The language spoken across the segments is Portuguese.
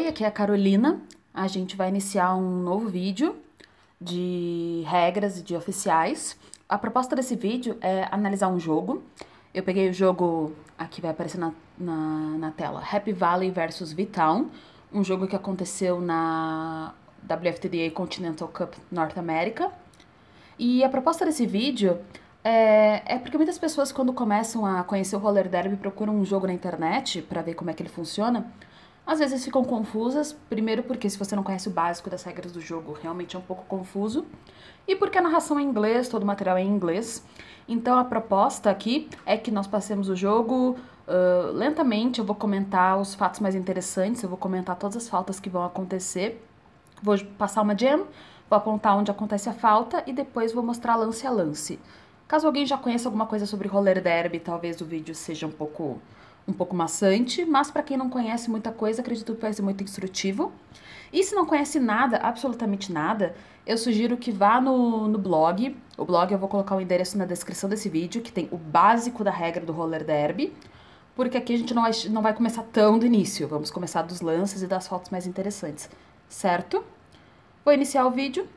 Oi, aqui é a Carolina. A gente vai iniciar um novo vídeo de regras e de oficiais. A proposta desse vídeo é analisar um jogo. Eu peguei o jogo, aqui vai aparecer na tela, Happy Valley versus V-Town, um jogo que aconteceu na WFTDA Continental Cup North America. E a proposta desse vídeo é porque muitas pessoas, quando começam a conhecer o roller derby, procuram um jogo na internet para ver como é que ele funciona. Às vezes ficam confusas, primeiro porque se você não conhece o básico das regras do jogo, realmente é um pouco confuso, e porque a narração é em inglês, todo o material é em inglês. Então a proposta aqui é que nós passemos o jogo lentamente. Eu vou comentar os fatos mais interessantes, eu vou comentar todas as faltas que vão acontecer, vou passar uma jam, vou apontar onde acontece a falta e depois vou mostrar lance a lance. Caso alguém já conheça alguma coisa sobre roller derby, talvez o vídeo seja um pouco maçante, mas para quem não conhece muita coisa, acredito que vai ser muito instrutivo. E se não conhece nada, absolutamente nada, eu sugiro que vá no blog. O blog eu vou colocar o endereço na descrição desse vídeo, que tem o básico da regra do roller derby, porque aqui a gente não vai começar tão do início, vamos começar dos lances e das fotos mais interessantes, certo? Vou iniciar o vídeo.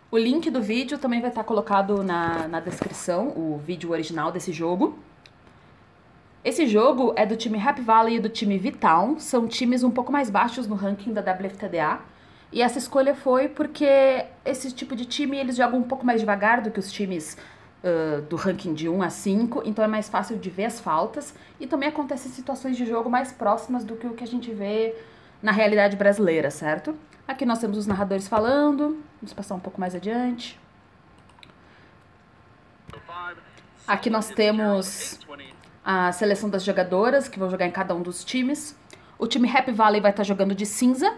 O link do vídeo também vai estar colocado na descrição, o vídeo original desse jogo. Esse jogo é do time Happy Valley e do time V-Town, são times um pouco mais baixos no ranking da WFTDA. E essa escolha foi porque esse tipo de time eles jogam um pouco mais devagar do que os times do ranking de 1 a 5, então é mais fácil de ver as faltas. E também acontecem situações de jogo mais próximas do que o que a gente vê na realidade brasileira, certo? Aqui nós temos os narradores falando, vamos passar um pouco mais adiante. Aqui nós temos a seleção das jogadoras que vão jogar em cada um dos times. O time Happy Valley vai estar jogando de cinza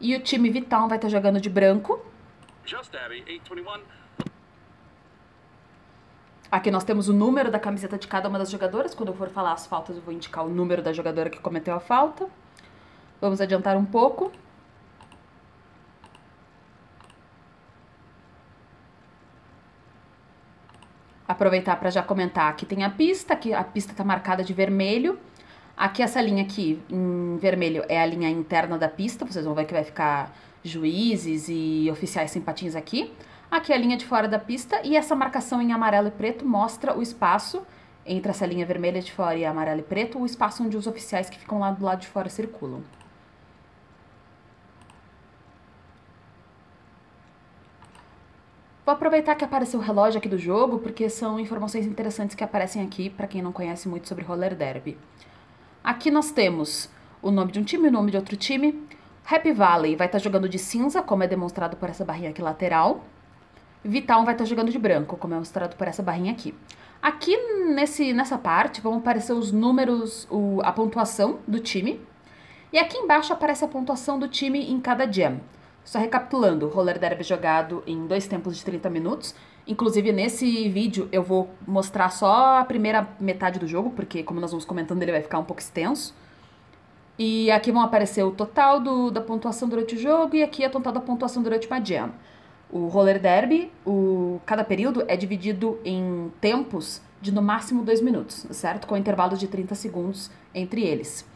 e o time V-Town vai estar jogando de branco. Aqui nós temos o número da camiseta de cada uma das jogadoras. Quando eu for falar as faltas, eu vou indicar o número da jogadora que cometeu a falta. Vamos adiantar um pouco. Aproveitar para já comentar, aqui tem a pista, que a pista está marcada de vermelho. Aqui essa linha aqui em vermelho é a linha interna da pista, vocês vão ver que vai ficar juízes e oficiais sem patins aqui. Aqui é a linha de fora da pista e essa marcação em amarelo e preto mostra o espaço entre essa linha vermelha de fora e amarelo e preto, o espaço onde os oficiais que ficam lá do lado de fora circulam. Vou aproveitar que apareceu o relógio aqui do jogo, porque são informações interessantes que aparecem aqui para quem não conhece muito sobre roller derby. Aqui nós temos o nome de um time e o nome de outro time. Happy Valley vai estar jogando de cinza, como é demonstrado por essa barrinha aqui lateral. V-Town vai estar jogando de branco, como é mostrado por essa barrinha aqui. Aqui nessa parte vão aparecer os números, a pontuação do time. E aqui embaixo aparece a pontuação do time em cada jam. Só recapitulando, o roller derby jogado em 2 tempos de 30 minutos. Inclusive, nesse vídeo, eu vou mostrar só a primeira metade do jogo, porque, como nós vamos comentando, ele vai ficar um pouco extenso. E aqui vão aparecer o total da pontuação durante o jogo e aqui a total da pontuação durante uma jam. O roller derby, cada período é dividido em tempos de no máximo 2 minutos, certo? Com intervalos de 30 segundos entre eles.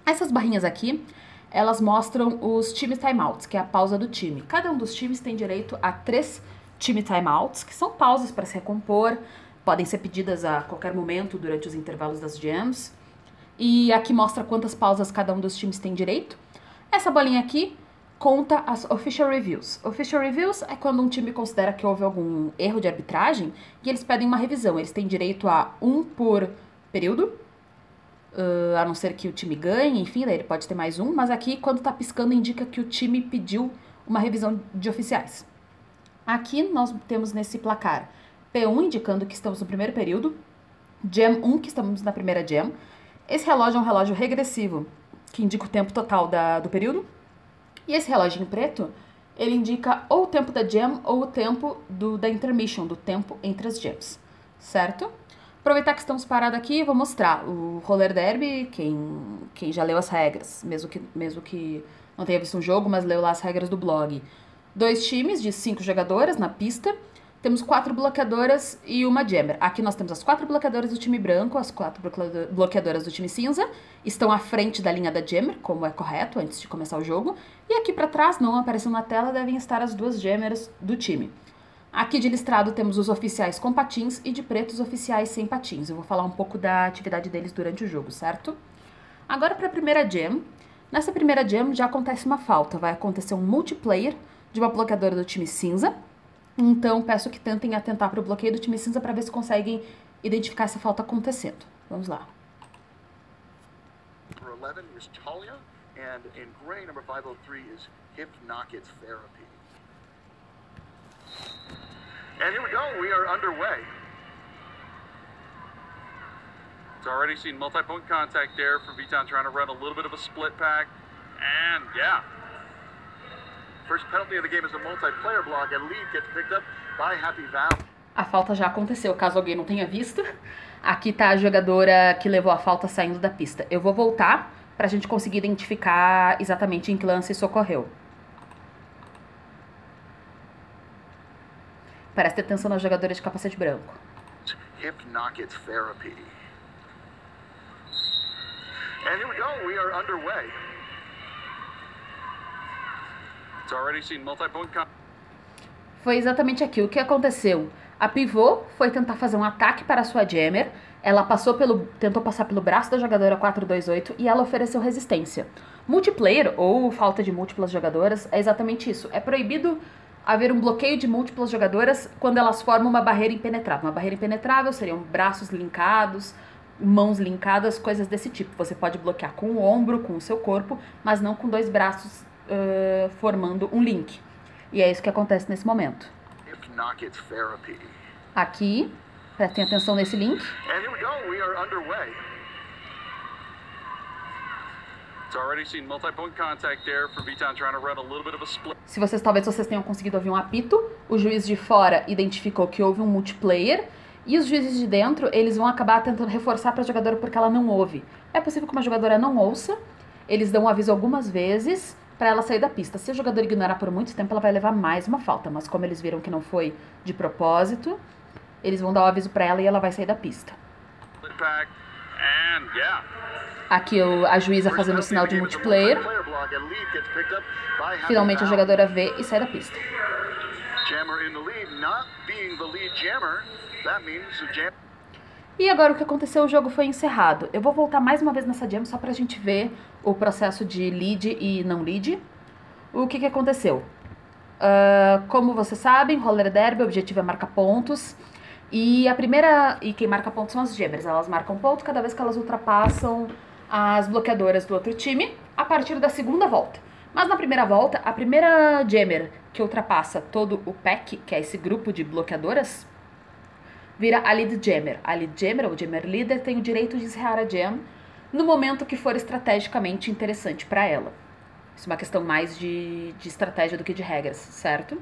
Essas barrinhas aqui, elas mostram os time timeouts, que é a pausa do time. Cada um dos times tem direito a 3 time timeouts, que são pausas para se recompor, podem ser pedidas a qualquer momento durante os intervalos das jams. E aqui mostra quantas pausas cada um dos times tem direito. Essa bolinha aqui conta as official reviews. Official reviews é quando um time considera que houve algum erro de arbitragem e eles pedem uma revisão. Eles têm direito a 1 por período, a não ser que o time ganhe, enfim, daí ele pode ter mais um, mas aqui quando tá piscando indica que o time pediu uma revisão de oficiais. Aqui nós temos nesse placar P1 indicando que estamos no primeiro período, Jam 1 que estamos na primeira Jam. Esse relógio é um relógio regressivo que indica o tempo total do período, e esse relógio em preto ele indica ou o tempo da Jam ou o tempo da intermission, do tempo entre as Jams, certo? Aproveitar que estamos parados aqui, vou mostrar o roller derby, quem já leu as regras, mesmo que não tenha visto um jogo, mas leu lá as regras do blog. 2 times de 5 jogadoras na pista, temos 4 bloqueadoras e uma jammer. Aqui nós temos as 4 bloqueadoras do time branco, as 4 bloqueadoras do time cinza. Estão à frente da linha da jammer, como é correto antes de começar o jogo. E aqui para trás, não aparecendo na tela, devem estar as 2 jammers do time. Aqui de listrado temos os oficiais com patins e de preto os oficiais sem patins. Eu vou falar um pouco da atividade deles durante o jogo, certo? Agora para a primeira jam. Nessa primeira jam já acontece uma falta. Vai acontecer um multiplayer de uma bloqueadora do time cinza. Então, peço que tentem atentar para o bloqueio do time cinza para ver se conseguem identificar essa falta acontecendo. Vamos lá. Number 11 is Talia, and in gray, number 503 is Hypnotic Therapy. And here we go, we are underway. It's already seen multi-point contact there from Viton trying to run a little bit of a split pack. And yeah. First penalty of the game is a multiplayer block, and lead gets picked up by Happy Valley. A falta já aconteceu, caso alguém não tenha visto. Aqui tá a jogadora que levou a falta saindo da pista. Eu vou voltar pra gente conseguir identificar exatamente em que lance isso ocorreu. Preste atenção na jogadora de capacete branco. Hypnotic Therapy. And here we go, we are underway. It's already seen multi-point contact. Foi exatamente aqui o que aconteceu. A pivô foi tentar fazer um ataque para a sua jammer. Ela tentou passar pelo braço da jogadora 428 e ela ofereceu resistência. Multiplayer, ou falta de múltiplas jogadoras, é exatamente isso. É proibido haver um bloqueio de múltiplas jogadoras quando elas formam uma barreira impenetrável. Uma barreira impenetrável seriam braços linkados, mãos linkadas, coisas desse tipo. Você pode bloquear com o ombro, com o seu corpo, mas não com 2 braços formando um link. E é isso que acontece nesse momento. Hypnotic Therapy. Aqui, prestem atenção nesse link. And here we go, we are underway. It's already seen multi-point contact there from Viton trying to run a little bit of a split. Se talvez vocês tenham conseguido ouvir um apito, o juiz de fora identificou que houve um multiplayer e os juízes de dentro, eles vão acabar tentando reforçar para a jogadora porque ela não ouve. É possível que uma jogadora não ouça, eles dão um aviso algumas vezes para ela sair da pista. Se a jogadora ignorar por muito tempo, ela vai levar mais uma falta, mas como eles viram que não foi de propósito, eles vão dar o aviso para ela e ela vai sair da pista. Aqui a juíza fazendo o sinal de multiplayer. Finalmente a jogadora vê e sai da pista. E agora o que aconteceu, o jogo foi encerrado. Eu vou voltar mais uma vez nessa jam só pra gente ver o processo de lead e não lead. O que aconteceu? Como vocês sabem, roller derby, o objetivo é marcar pontos. E quem marca pontos são as jammers. Elas marcam ponto cada vez que elas ultrapassam as bloqueadoras do outro time a partir da segunda volta. Mas na primeira volta, a primeira jammer que ultrapassa todo o pack, que é esse grupo de bloqueadoras, vira a lead jammer. A lead jammer, ou jammer leader, tem o direito de encerrar a jam no momento que for estrategicamente interessante para ela. Isso é uma questão mais de estratégia do que de regras, certo?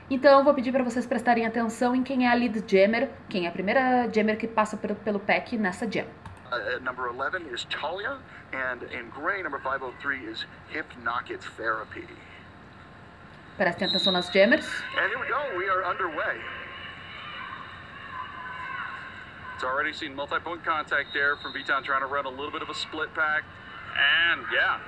Então eu vou pedir para vocês prestarem atenção em quem é a lead jammer, quem é a primeira jammer que passa pelo pack nessa jam. Number 11 is Talia, and in gray, number 503 is Hypnotic Therapy. Prestem atenção nas jammers. And here we go, we are underway. It's already seen multi-point contact there from Viton trying to run a little bit of a split pack. And yeah.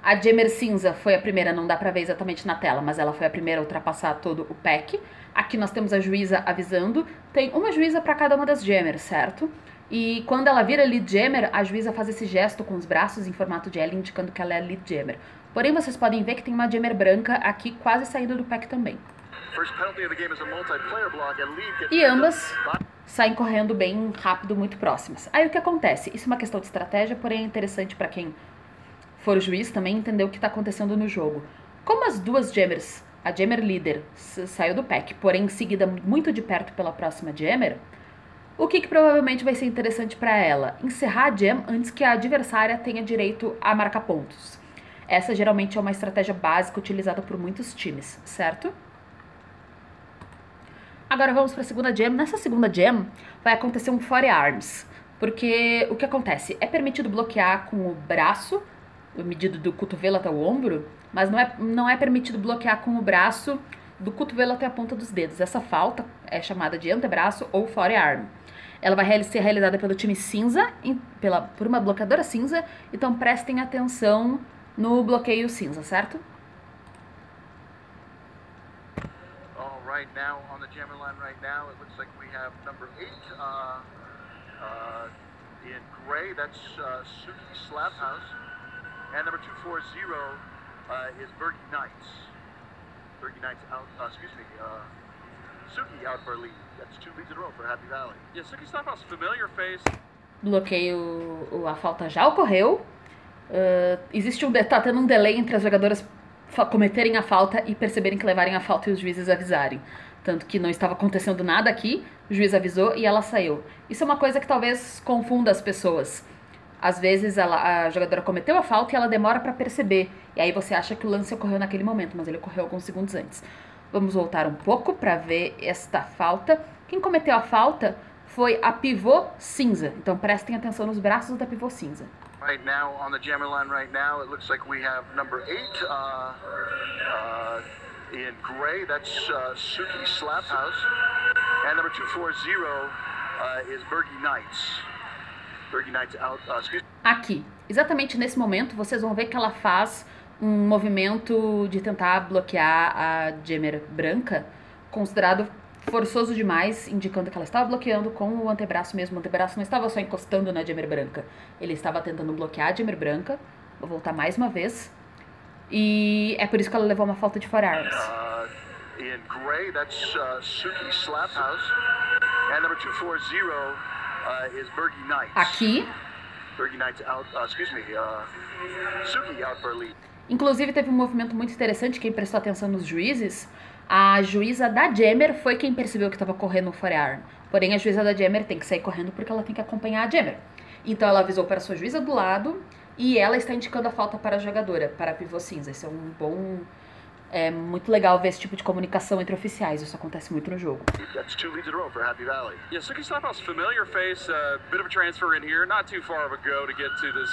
A jammer cinza foi a primeira, não dá pra ver exatamente na tela, mas ela foi a primeira a ultrapassar todo o pack. Aqui nós temos a juíza avisando. Tem uma juíza para cada uma das jammers, certo? E quando ela vira lead jammer, a juíza faz esse gesto com os braços em formato de L, indicando que ela é lead jammer. Porém, vocês podem ver que tem uma jammer branca aqui quase saindo do pack também. E ambas saem correndo bem rápido, muito próximas. Aí o que acontece? Isso é uma questão de estratégia, porém é interessante para quem for juiz também entender o que está acontecendo no jogo. Como as duas jammers, a jammer líder saiu do pack, porém seguida muito de perto pela próxima jammer, o que provavelmente vai ser interessante para ela? Encerrar a jam antes que a adversária tenha direito a marcar pontos. Essa geralmente é uma estratégia básica utilizada por muitos times, certo? Agora vamos para a segunda jam. Nessa segunda jam vai acontecer um forearms, porque o que acontece? É permitido bloquear com o braço, medido do cotovelo até o ombro, mas não é permitido bloquear com o braço do cotovelo até a ponta dos dedos. Essa falta é chamada de antebraço ou forearm. Ela vai ser realizada pelo time cinza, por uma bloqueadora cinza, então prestem atenção no bloqueio cinza, certo? Right now on the jammer line right now, it looks like we have number 8 in gray. That's Suki Slaphouse, and number 240 is Bergie Knights. Bergie Knights out. Suki out for a lead. That's 2 leads in a row for Happy Valley. Yeah, Suki Slaphouse, familiar face. Bloqueio, a falta já ocorreu. Tá tendo um delay entre as jogadoras cometerem a falta e perceberem que levarem a falta e os juízes avisarem. Tanto que não estava acontecendo nada aqui, o juiz avisou e ela saiu. Isso é uma coisa que talvez confunda as pessoas. Às vezes a jogadora cometeu a falta e ela demora para perceber. E aí você acha que o lance ocorreu naquele momento, mas ele ocorreu alguns segundos antes. Vamos voltar um pouco para ver esta falta. Quem cometeu a falta foi a pivô cinza. Então prestem atenção nos braços da pivô cinza. Right now on the jammer line right now, it looks like we have number 8 in gray. That's Suki Slaphouse, and number 240 is Bergie Knights. Bergie Knights out. Aqui, exatamente nesse momento, vocês vão ver que ela faz um movimento de tentar bloquear a jammer branca, considerado forçoso demais, indicando que ela estava bloqueando com o antebraço mesmo. O antebraço não estava só encostando na jammer branca, ele estava tentando bloquear a jammer branca. Vou voltar mais uma vez. E é por isso que ela levou uma falta de forearms. In gray, that's Suki Slaphouse, and number 240 is Bergie Knights. Aqui. Bergie Knights out. Suki out for a lead. Inclusive teve um movimento muito interessante, quem prestou atenção nos juízes. A juíza da jammer foi quem percebeu que estava correndo o forearm. Porém, a juíza da jammer tem que sair correndo porque ela tem que acompanhar a jammer. Então, ela avisou para a sua juíza do lado e ela está indicando a falta para a jogadora, para a pivô cinza. Isso é um bom... É muito legal ver esse tipo de comunicação entre oficiais. Isso acontece muito no jogo. That's 2 leads in a row for Happy Valley. Yeah, Suki Slaphouse, familiar face, bit of a transfer in here, not too far of a go to get to this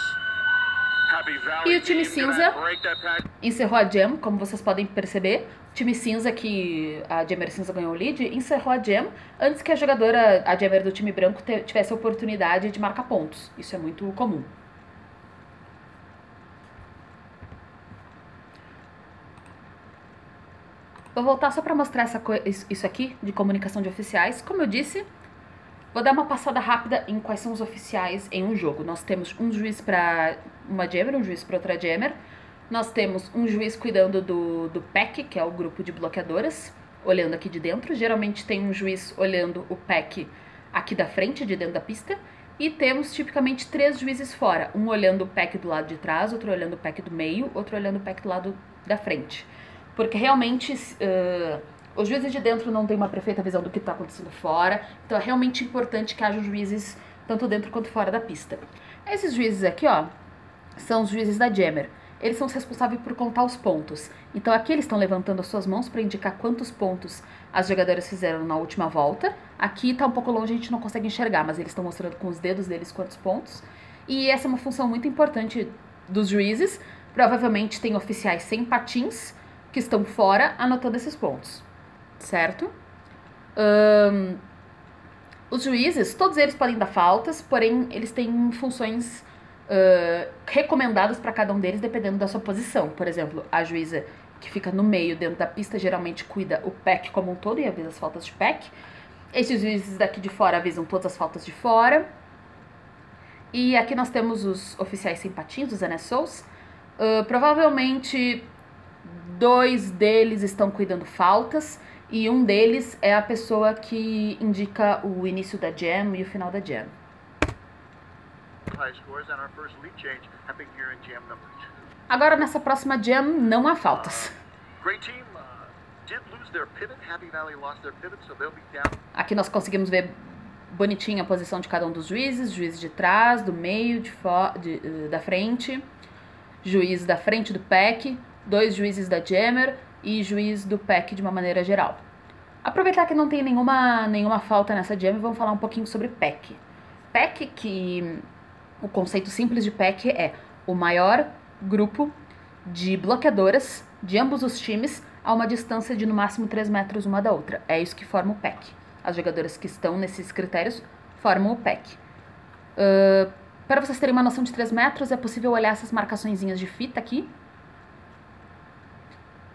Happy Valley. E o time cinza encerrou a jam, como vocês podem perceber. O time cinza, que a jammer cinza ganhou o lead, encerrou a jam antes que a jogadora, a jammer do time branco, tivesse a oportunidade de marcar pontos. Isso é muito comum. Vou voltar só para mostrar isso aqui de comunicação de oficiais. Como eu disse, vou dar uma passada rápida em quais são os oficiais em um jogo. Nós temos um juiz para uma jammer, um juiz para outra jammer. Nós temos um juiz cuidando do pack, que é o grupo de bloqueadoras, olhando aqui de dentro. Geralmente tem um juiz olhando o pack aqui da frente, de dentro da pista. E temos tipicamente 3 juízes fora. Um olhando o pack do lado de trás, outro olhando o pack do meio, outro olhando o pack do lado da frente. Porque realmente os juízes de dentro não têm uma perfeita visão do que está acontecendo fora. Então é realmente importante que haja juízes tanto dentro quanto fora da pista. Esses juízes aqui, ó, são os juízes da jammer. Eles são os responsáveis por contar os pontos. Então aqui eles estão levantando as suas mãos para indicar quantos pontos as jogadoras fizeram na última volta. Aqui está um pouco longe, a gente não consegue enxergar, mas eles estão mostrando com os dedos deles quantos pontos. E essa é uma função muito importante dos juízes. Provavelmente tem oficiais sem patins que estão fora anotando esses pontos, certo? Os juízes, todos eles podem dar faltas, porém eles têm funções recomendadas para cada um deles, dependendo da sua posição. Por exemplo, a juíza que fica no meio, dentro da pista, geralmente cuida o pack como um todo e avisa as faltas de pack. Esses juízes daqui de fora avisam todas as faltas de fora. E aqui nós temos os oficiais sem patins, os NSOs. Provavelmente 2 deles estão cuidando faltas e um deles é a pessoa que indica o início da jam e o final da jam. Agora nessa próxima jam não há faltas. Aqui nós conseguimos ver bonitinho a posição de cada um dos juízes, juiz de trás, do meio, da frente, juiz da frente do pack, 2 juízes da jammer e juiz do pack de uma maneira geral. Aproveitar que não tem nenhuma falta nessa jam, vamos falar um pouquinho sobre pack. Pack, que o conceito simples de pack é o maior grupo de bloqueadoras de ambos os times a uma distância de no máximo 3 metros uma da outra. É isso que forma o pack. As jogadoras que estão nesses critérios formam o pack. Para vocês terem uma noção de 3 metros, é possível olhar essas marcaçõezinhas de fita aqui.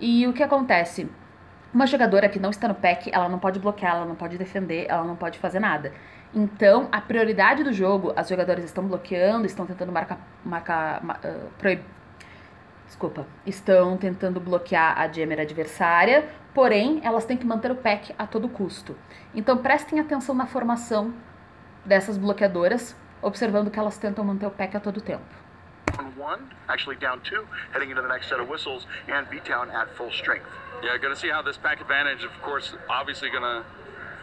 E o que acontece? Uma jogadora que não está no pack, ela não pode bloquear, ela não pode defender, ela não pode fazer nada. Então, a prioridade do jogo, as jogadoras estão bloqueando, estão tentando estão tentando bloquear a jammer adversária, porém, elas têm que manter o pack a todo custo. Então, prestem atenção na formação dessas bloqueadoras, observando que elas tentam manter o pack a todo tempo. One, actually down 2, heading into the next set of whistles, and V-Town at full strength. Yeah, going to see how this pack advantage, of course, obviously going to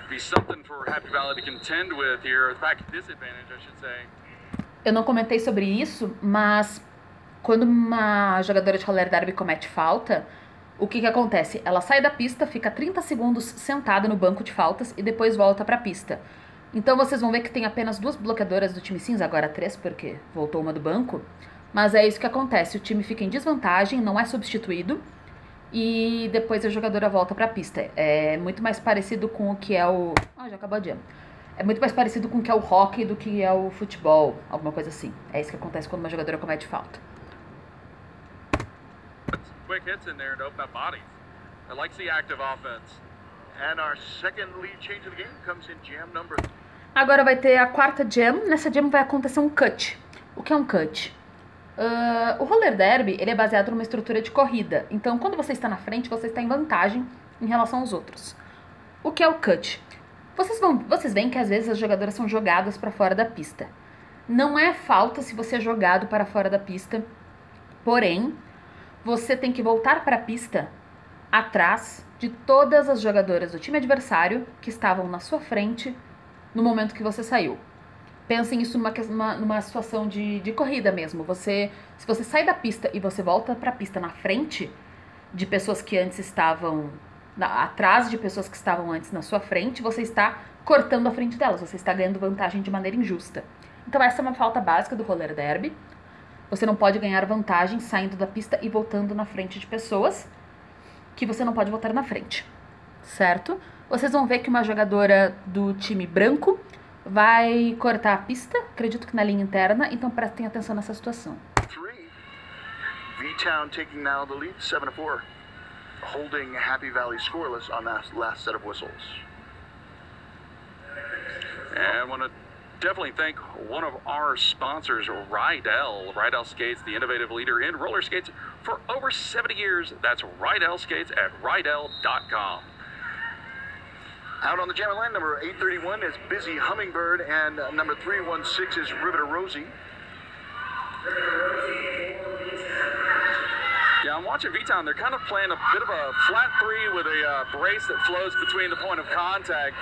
be something for Happy Valley to contend with here. The pack disadvantage, I should say. Eu não comentei sobre isso, mas quando uma jogadora de roller derby comete falta, o que acontece? Ela sai da pista, fica 30 segundos sentada no banco de faltas e depois volta para a pista. Então vocês vão ver que tem apenas 2 bloqueadoras do time cinza, agora 3 porque voltou uma do banco. Mas é isso que acontece, o time fica em desvantagem, não é substituído e depois a jogadora volta para a pista. É muito mais parecido com o que é o... já acabou a jam. É muito mais parecido com o que é o hockey do que é o futebol, alguma coisa assim. É isso que acontece quando uma jogadora comete falta. Quick hits in there to open up bodies. I like the active offense. And our second lead change of the game comes in jam number... Agora vai ter a 4ª jam. Nessa jam vai acontecer um cut. O que é um cut? O roller derby, ele é baseado numa estrutura de corrida. Então, quando você está na frente, você está em vantagem em relação aos outros. O que é o cut? Vocês veem que às vezes as jogadoras são jogadas para fora da pista. Não é falta se você é jogado para fora da pista, porém, você tem que voltar para a pista atrás de todas as jogadoras do time adversário que estavam na sua frente no momento que você saiu. Pensem isso numa situação de corrida mesmo. Se você sai da pista e você volta para a pista na frente de pessoas que antes estavam... atrás de pessoas que estavam antes na sua frente, você está cortando a frente delas. Você está ganhando vantagem de maneira injusta. Então essa é uma falta básica do roller derby. Você não pode ganhar vantagem saindo da pista e voltando na frente de pessoas que você não pode voltar na frente. Certo? Vocês vão ver que uma jogadora do time branco vai cortar a pista, acredito que na linha interna, então prestem atenção nessa situação. V-Town taking now the lead, 7-4, holding Happy Valley scoreless on that last set of whistles. And I want to definitely thank one of our sponsors, Rydell. Rydell Skates, the innovative leader in roller skates for over 70 years. That's Rydell Skates at rydell.com. Out on the jammer line, number 831 is Busy Hummingbird, and number 316 is Riveter Rosie. Yeah, I'm watching V-Town. They're kind of playing a bit of a flat 3 with a brace that flows between the point of contact.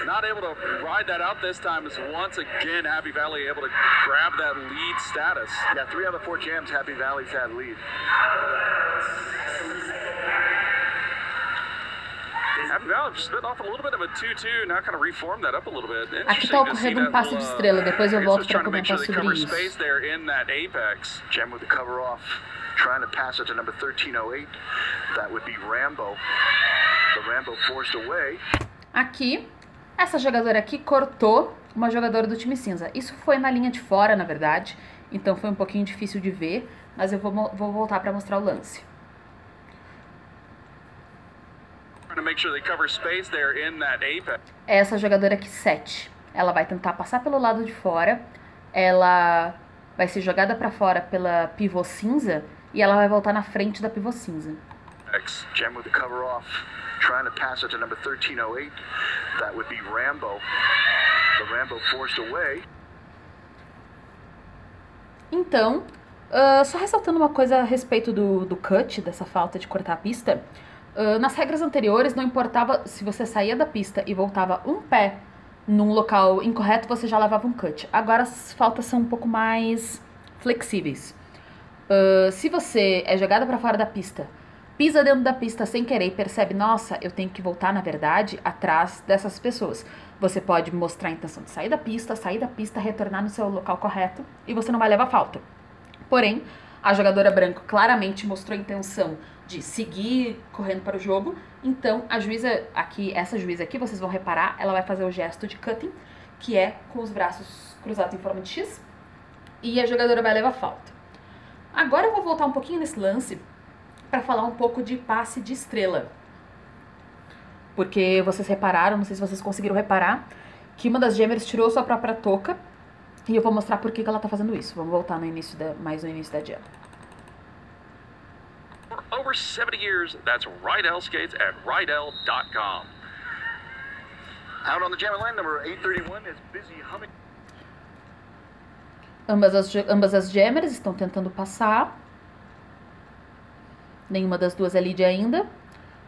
Not able to ride that out this time as once again Happy Valley able to grab that lead status. Yeah, 3 out of 4 jams, Happy Valley's had lead. Happy Valley split off a little bit of a 2-2, now kind of reformed that up a little bit. Aqui está ocorrendo um passe de estrela, depois eu volto para comentar sobre isso. Space there in that apex. Jam with the cover off, trying to pass it to number 1308. That would be Rambo. The Rambo forced away. Aqui, essa jogadora aqui cortou uma jogadora do time cinza. Isso foi na linha de fora, na verdade, então foi um pouquinho difícil de ver, mas eu vou voltar para mostrar o lance. Essa jogadora aqui, 7, ela vai tentar passar pelo lado de fora, ela vai ser jogada para fora pela pivô cinza e ela vai voltar na frente da pivô cinza. Jam with the cover off, trying to pass it to number 1308. That would be Rambo. The Rambo forced away. Então, só ressaltando uma coisa a respeito do cut, dessa falta de cortar a pista. Nas regras anteriores, não importava se você saía da pista e voltava um pé num local incorreto, você já levava um cut. Agora as faltas são um pouco mais flexíveis. Se você é jogada para fora da pista, pisa dentro da pista sem querer e percebe, nossa, eu tenho que voltar, na verdade, atrás dessas pessoas. Você pode mostrar a intenção de sair da pista, retornar no seu local correto e você não vai levar falta. Porém, A jogadora branca claramente mostrou a intenção de seguir correndo para o jogo, então a juíza aqui, essa juíza aqui, vocês vão reparar, ela vai fazer o gesto de cutting, que é com os braços cruzados em forma de X, e a jogadora vai levar falta. Agora eu vou voltar um pouquinho nesse lance para falar um pouco de passe de estrela. Porque vocês repararam, não sei se vocês conseguiram reparar, que uma das Jammers tirou sua própria touca, e eu vou mostrar por que ela tá fazendo isso. Vamos voltar no início mais no início da Jam. For over 70 years, that's Rydell Skates at Rydell.com. Out on the Jammer line, number 831 is busy humming. Ambas as Jammers estão tentando passar. Nenhuma das duas é lead ainda.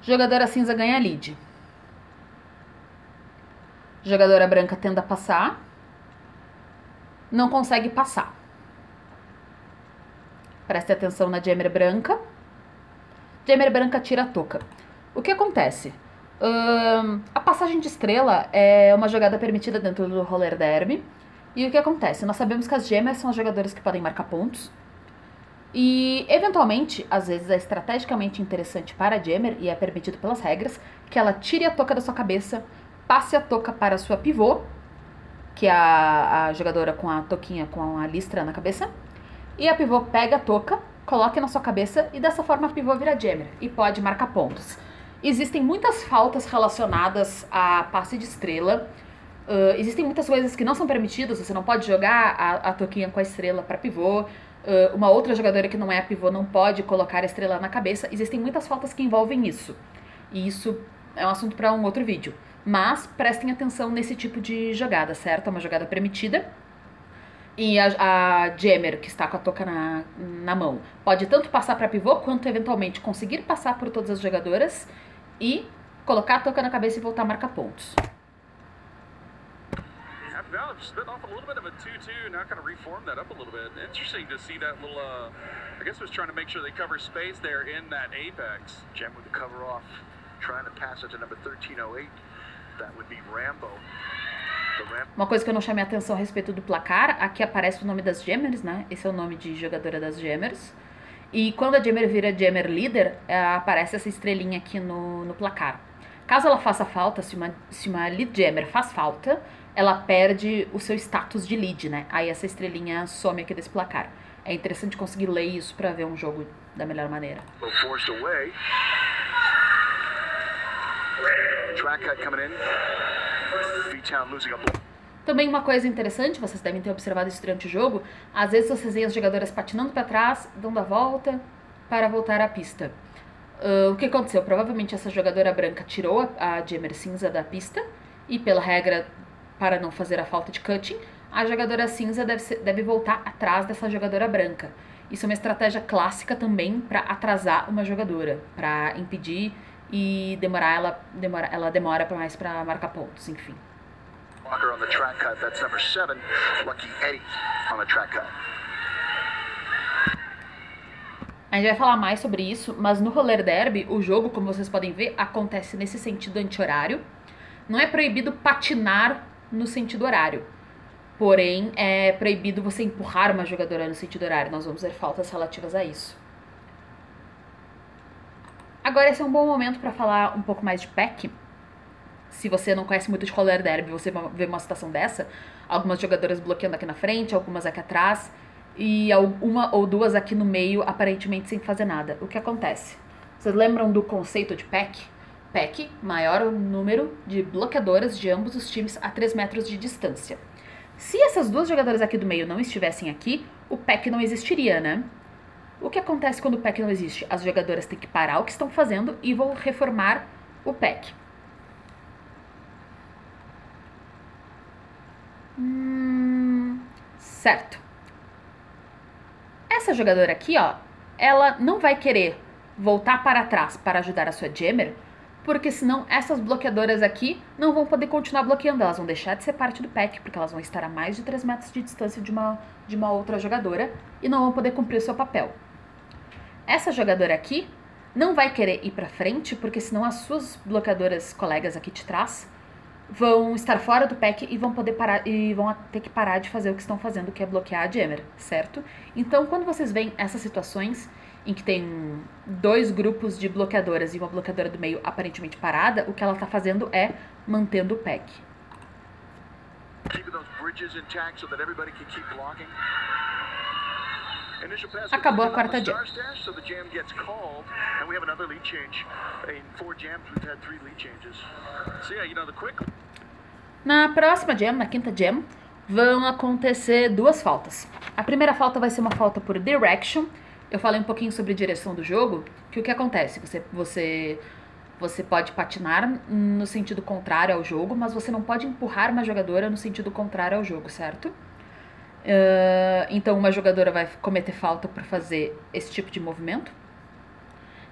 Jogadora cinza ganha lead. Jogadora branca tenta passar. Não consegue passar. Preste atenção na Jammer branca. Jammer branca tira a touca. O que acontece? A passagem de estrela é uma jogada permitida dentro do roller derby. E o que acontece? Nós sabemos que as Jammers são as jogadoras que podem marcar pontos. E, eventualmente, às vezes é estrategicamente interessante para a Jammer, e é permitido pelas regras, que ela tire a touca da sua cabeça, passe a touca para a sua pivô, que é a jogadora com a touquinha, com a listra na cabeça, e a pivô pega a touca, coloca na sua cabeça, e dessa forma a pivô vira Jammer, e pode marcar pontos. Existem muitas faltas relacionadas a passe de estrela. Existem muitas coisas que não são permitidas, você não pode jogar a touquinha com a estrela para pivô, uma outra jogadora que não é a pivô não pode colocar a estrela na cabeça. Existem muitas faltas que envolvem isso, e isso é um assunto para um outro vídeo. Mas prestem atenção nesse tipo de jogada, certo? É uma jogada permitida. E a Jammer, que está com a touca na mão, pode tanto passar para pivô, quanto eventualmente conseguir passar por todas as jogadoras e colocar a touca na cabeça e voltar a marcar pontos. Valley split off a little bit of a 2-2, now kind of reformed that up a little bit. Interesting to see that little, I guess it was trying to make sure they cover space there in that apex. Gem with the cover off, trying to pass it to number 1308. That would be Rambo. Uma coisa que eu não chamei atenção a respeito do placar, aqui aparece o nome das Jammers, né? Esse é o nome de jogadora das Jammers. E quando a Jammer vira Jammer líder, aparece essa estrelinha aqui no placar. Caso ela faça falta, se uma lead Jammer faz falta, ela perde o seu status de lead, né? Aí essa estrelinha some aqui desse placar. É interessante conseguir ler isso pra ver um jogo da melhor maneira. Também uma coisa interessante, vocês devem ter observado isso durante o jogo, às vezes vocês veem as jogadoras patinando pra trás, dando a volta para voltar à pista. O que aconteceu? Provavelmente essa jogadora branca tirou a Jammer cinza da pista, e pela regra, para não fazer a falta de cutting, a jogadora cinza deve voltar atrás dessa jogadora branca. Isso é uma estratégia clássica também para atrasar uma jogadora, para impedir e ela demora mais para marcar pontos, enfim. Walker on the track cut, that's number 7, Lucky Eddie on the track cut. A gente vai falar mais sobre isso, mas no roller derby, o jogo, como vocês podem ver, acontece nesse sentido anti-horário. Não é proibido patinar no sentido horário, porém é proibido você empurrar uma jogadora no sentido horário. Nós vamos ver faltas relativas a isso. Agora esse é um bom momento para falar um pouco mais de pack. Se você não conhece muito de roller derby, você vê uma situação dessa, algumas jogadoras bloqueando aqui na frente, algumas aqui atrás, e uma ou duas aqui no meio, aparentemente sem fazer nada. O que acontece? Vocês lembram do conceito de pack? Pack, maior número de bloqueadoras de ambos os times a 3 metros de distância. Se essas duas jogadoras aqui do meio não estivessem aqui, o pack não existiria, né? O que acontece quando o pack não existe? As jogadoras têm que parar o que estão fazendo e vão reformar o pack. Certo. Essa jogadora aqui, ó, ela não vai querer voltar para trás para ajudar a sua Jammer, porque senão essas bloqueadoras aqui não vão poder continuar bloqueando, elas vão deixar de ser parte do pack, porque elas vão estar a mais de 3 metros de distância de uma outra jogadora e não vão poder cumprir o seu papel. Essa jogadora aqui não vai querer ir pra frente, porque senão as suas bloqueadoras colegas aqui de trás vão estar fora do pack e vão poder parar e vão ter que parar de fazer o que estão fazendo, que é bloquear a jammer, certo? Então, quando vocês veem essas situações em que tem 2 grupos de bloqueadoras e uma bloqueadora do meio aparentemente parada, o que ela está fazendo é mantendo o pack. Acabou a quarta jam. Na próxima jam, na quinta jam, vão acontecer 2 faltas. A primeira falta vai ser uma falta por direction. Eu falei um pouquinho sobre direção do jogo, que o que acontece? Você pode patinar no sentido contrário ao jogo, mas você não pode empurrar uma jogadora no sentido contrário ao jogo, certo? Então uma jogadora vai cometer falta por fazer esse tipo de movimento.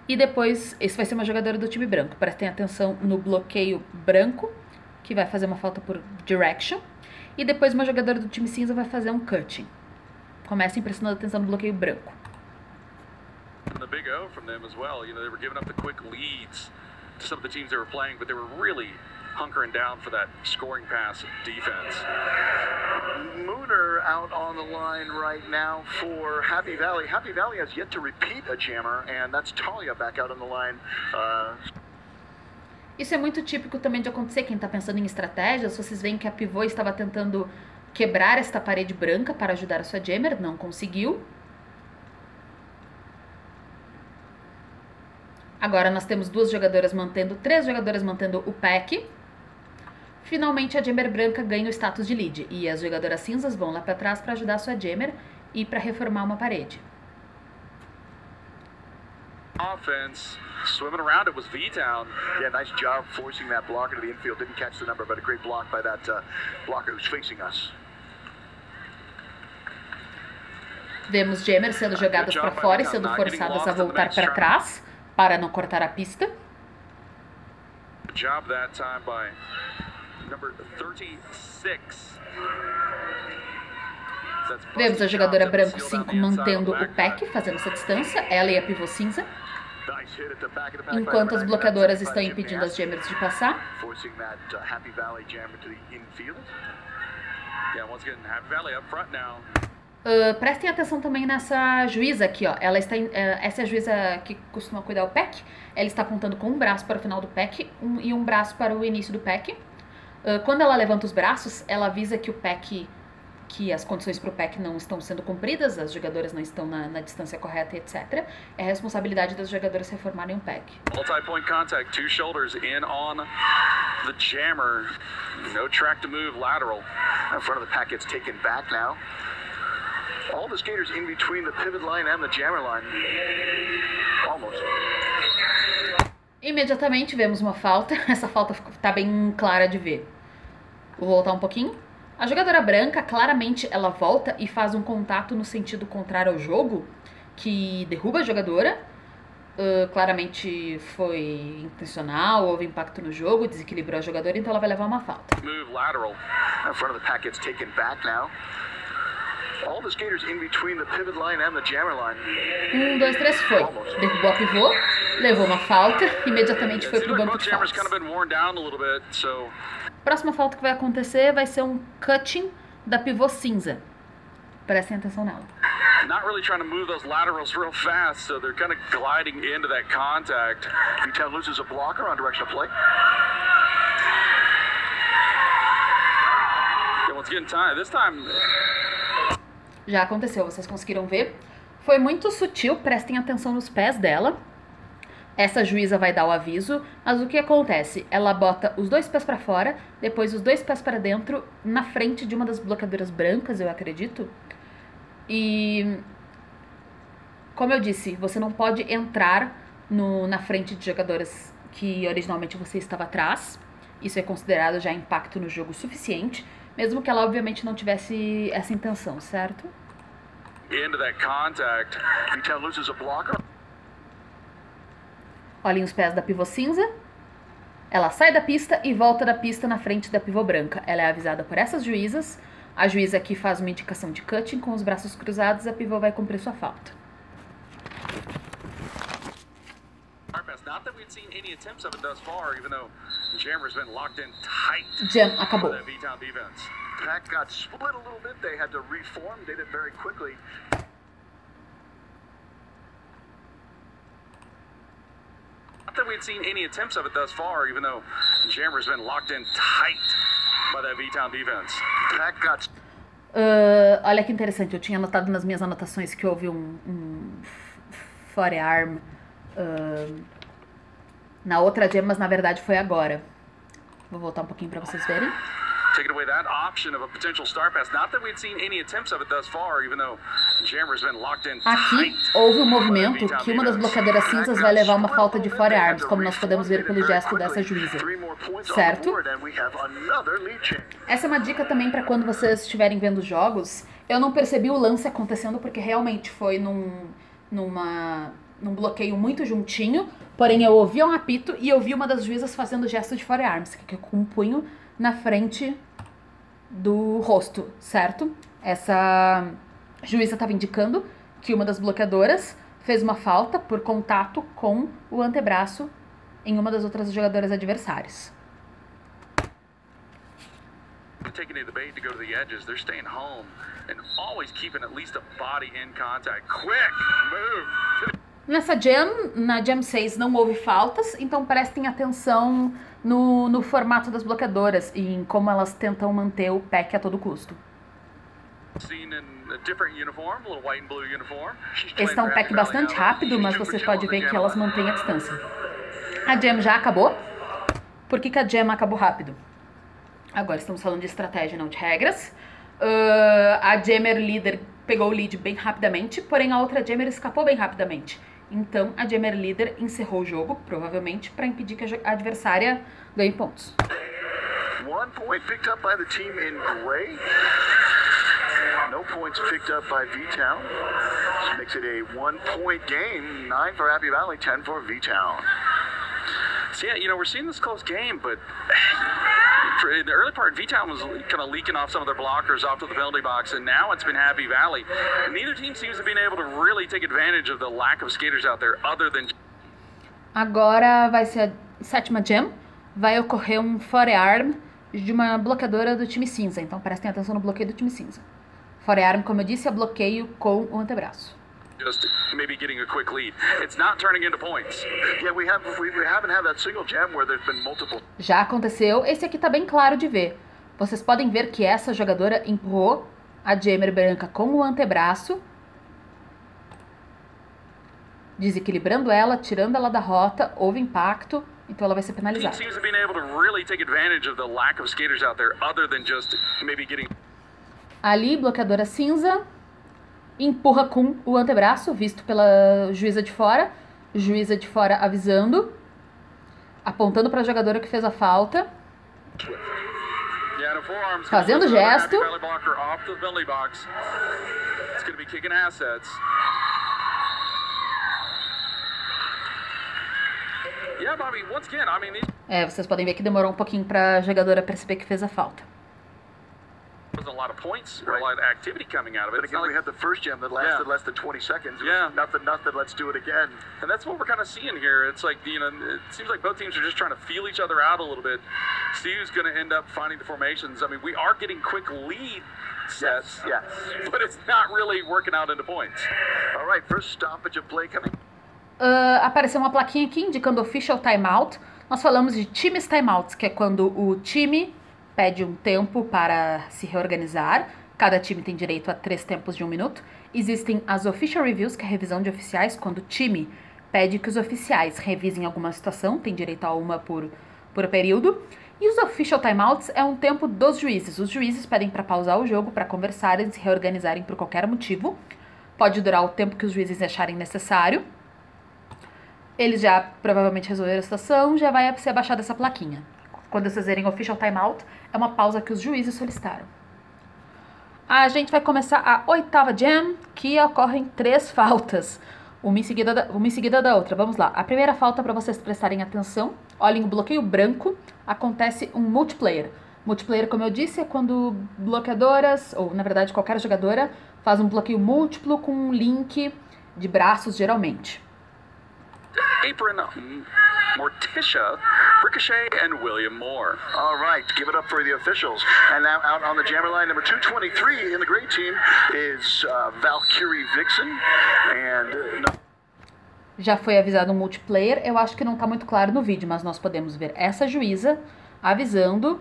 E depois, esse vai ser uma jogadora do time branco. Prestem atenção no bloqueio branco, que vai fazer uma falta por direction. E depois uma jogadora do time cinza vai fazer um cutting. Comecem prestando atenção no bloqueio branco. The big O from them as well. You know, they were giving up the quick leads to some of the teams they were playing, but they were really hunkering down for that scoring pass defense. Mooner out on the line right now for Happy Valley. Happy Valley has yet to repeat a jammer, and that's Talia back out on the line. Isso é muito típico também de acontecer. Quem está pensando em estratégias, vocês veem que a pivô estava tentando quebrar esta parede branca para ajudar a sua jammer, não conseguiu. Agora nós temos 3 jogadoras mantendo o pack. Finalmente a jammer branca ganha o status de lead e as jogadoras cinzas vão lá para trás para ajudar a sua jammer e para reformar uma parede. Offense swimming around it was V-Town. Yeah, nice job forcing that blocker to the infield. Didn't catch the number, but a great block by that blocker who's facing us. Vemos jammers sendo jogadas para fora e sendo forçadas a voltar para trás para não cortar a pista. Job that time by number 36. Vemos a jogadora branco 5 mantendo o pack, fazendo essa distância, ela e a pivô cinza. Enquanto as bloqueadoras estão impedindo as jammers de passar. Prestem atenção também nessa juíza aqui, ó. Ela está essa é a juíza que costuma cuidar do pack. Ela está apontando com um braço para o final do pack e um braço para o início do pack. Quando ela levanta os braços, ela avisa que o pack, que as condições para o pack não estão sendo cumpridas, as jogadoras não estão na distância correta, etc. É a responsabilidade das jogadoras reformarem o pack. Multi-point contact, 2 shoulders in on the jammer. No track to move lateral. In front of the pack gets taken back now. All the skaters in between the pivot line and the jammer line. Almost. Imediatamente vemos uma falta. Essa falta está bem clara de ver. Vou voltar um pouquinho. A jogadora branca, claramente, ela volta e faz um contato no sentido contrário ao jogo, que derruba a jogadora. Claramente foi intencional, houve impacto no jogo, desequilibrou a jogadora, então ela vai levar uma falta. Move lateral. In front of the pack gets taken back now. All the skaters in between the pivot line and the jammer line. 1, 2, 3, foi. Derrubou a pivô, levou uma falta, imediatamente foi pro banco de faltas. Próxima falta que vai acontecer vai ser um cutting da pivô cinza. Prestem atenção nela. Not really trying to move those laterals real fast, so they're kind of gliding into that contact. V-Town loses a blocker on direction of play. Yeah, once again, this time. Já aconteceu, vocês conseguiram ver? Foi muito sutil, prestem atenção nos pés dela. Essa juíza vai dar o aviso, mas o que acontece? Ela bota os 2 pés para fora, depois os 2 pés para dentro, na frente de uma das bloqueadoras brancas, eu acredito. E, como eu disse, você não pode entrar na frente de jogadoras que originalmente você estava atrás. Isso é considerado já impacto no jogo suficiente, mesmo que ela obviamente não tivesse essa intenção, certo? Into that contact. V-Town loses a blocker. Olhem os pés da pivô cinza. Ela sai da pista e volta da pista na frente da pivô branca. Ela é avisada por essas juízas. A juíza aqui faz uma indicação de cutting com os braços cruzados. A pivô vai cumprir sua falta. Not that we'd seen any attempts of it thus far, even though Jammer's been locked in tight. Jam acabou. By that V-Town defense. Pack got split a little bit. They had to reform. Did it very quickly. Not that we'd seen any attempts of it thus far, even though Jammer's been locked in tight by that V-Town defense. Pack got. Olha que interessante, eu tinha anotado nas minhas anotações que houve um forearm na outra jam, mas na verdade foi agora. Vou voltar um pouquinho para vocês verem. Taking away that option of a potential star pass. Not that we'd seen any attempts of it thus far, even though Jammer's been locked in Aqui tight. houve um movimento que uma das bloqueadoras cinzas vai levar uma falta de forearms, como nós podemos ver pelo gesto dessa juíza, certo? Essa é uma dica também para quando vocês estiverem vendo jogos. Eu não percebi o lance acontecendo porque realmente foi num bloqueio muito juntinho, porém eu ouvi um apito e eu vi uma das juízas fazendo gesto de forearms, que é com um punho na frente do rosto, certo? Essa juíza estava indicando que uma das bloqueadoras fez uma falta por contato com o antebraço em uma das outras jogadoras adversárias. Taking the bait to go to the edges, they're staying home and always keeping at least a body in contact. Quick move. Nessa jam, na Jam 6 não houve faltas, então prestem atenção no formato das bloqueadoras e em como elas tentam manter o pack a todo custo. Esse é um pack bastante rápido, mas você pode ver que elas mantêm a distância. A jam já acabou. Por que a jam acabou rápido? Agora estamos falando de estratégia, não de regras. A jammer líder pegou o lead bem rapidamente, porém a outra jammer escapou bem rapidamente. Então a jammer líder encerrou o jogo, provavelmente, para impedir que a adversária ganhe pontos. 1 point picked up by the team in gray. No points picked up by V-Town. This makes it a 1-point game. 9 for Happy Valley, 10 for V-Town. So yeah, you know, we're seeing this close game, but in the early part, V-Town was kind of leaking off some of their blockers off to the penalty box, and now it's been Happy Valley. Neither team seems to be able to really take advantage of the lack of skaters out there, other than... Agora vai ser a 7ª jam. Vai ocorrer um forearm de uma bloqueadora do time cinza, então prestem atenção no bloqueio do time cinza. Forearm, como eu disse, é bloqueio com o antebraço. Just maybe getting a quick lead. It's not turning into points. Yeah, we haven't had that single jam where there's been multiple. Já aconteceu. Esse aqui tá bem claro de ver. Vocês podem ver que essa jogadora empurrou a jammer branca com o antebraço, desequilibrando ela, tirando ela da rota, houve impacto, então ela vai ser penalizada. Ali, bloqueadora cinza empurra com o antebraço, visto pela juíza de fora avisando, apontando para a jogadora que fez a falta, fazendo gesto. Vocês podem ver que demorou um pouquinho para a jogadora perceber que fez a falta. Wasn't a lot of points or a lot of activity coming out of it. But again, we had the first jam that lasted less than 20 seconds. Nothing, let's do it again. And that's what we're kind of seeing here. It's like, you know, it seems like both teams are just trying to feel each other out a little bit, see who's going to end up finding the formations. I mean, we are getting quick lead sets, yes, but it's not really working out into points. All right, first stoppage of play coming. Apareceu uma plaquinha aqui indicando official timeout. Nós falamos de times timeouts, que é quando o time pede um tempo para se reorganizar. Cada time tem direito a 3 tempos de 1 minuto. Existem as official reviews, que é a revisão de oficiais, quando o time pede que os oficiais revisem alguma situação, tem direito a uma por período. E os official timeouts é um tempo dos juízes. Os juízes pedem para pausar o jogo, para conversarem, se reorganizarem por qualquer motivo. Pode durar o tempo que os juízes acharem necessário. Eles já provavelmente resolveram a situação, já vai ser abaixada essa plaquinha. Quando vocês verem official timeout, é uma pausa que os juízes solicitaram. A gente vai começar a 8ª jam, que ocorrem 3 faltas, uma em seguida da outra. Vamos lá. A primeira falta, para vocês prestarem atenção, olhem o bloqueio branco, acontece um multiplayer. Multiplayer, como eu disse, é quando bloqueadoras, ou na verdade qualquer jogadora, faz um bloqueio múltiplo com um link de braços, geralmente. Apron Morticia Ricochet and William Moore. All right, give it up for the officials. And now out on the jammer line, number 223 in the gray team is Valkyrie Vixen. And Já foi avisado um multiplayer, eu acho que não está muito claro no vídeo, mas nós podemos ver essa juíza avisando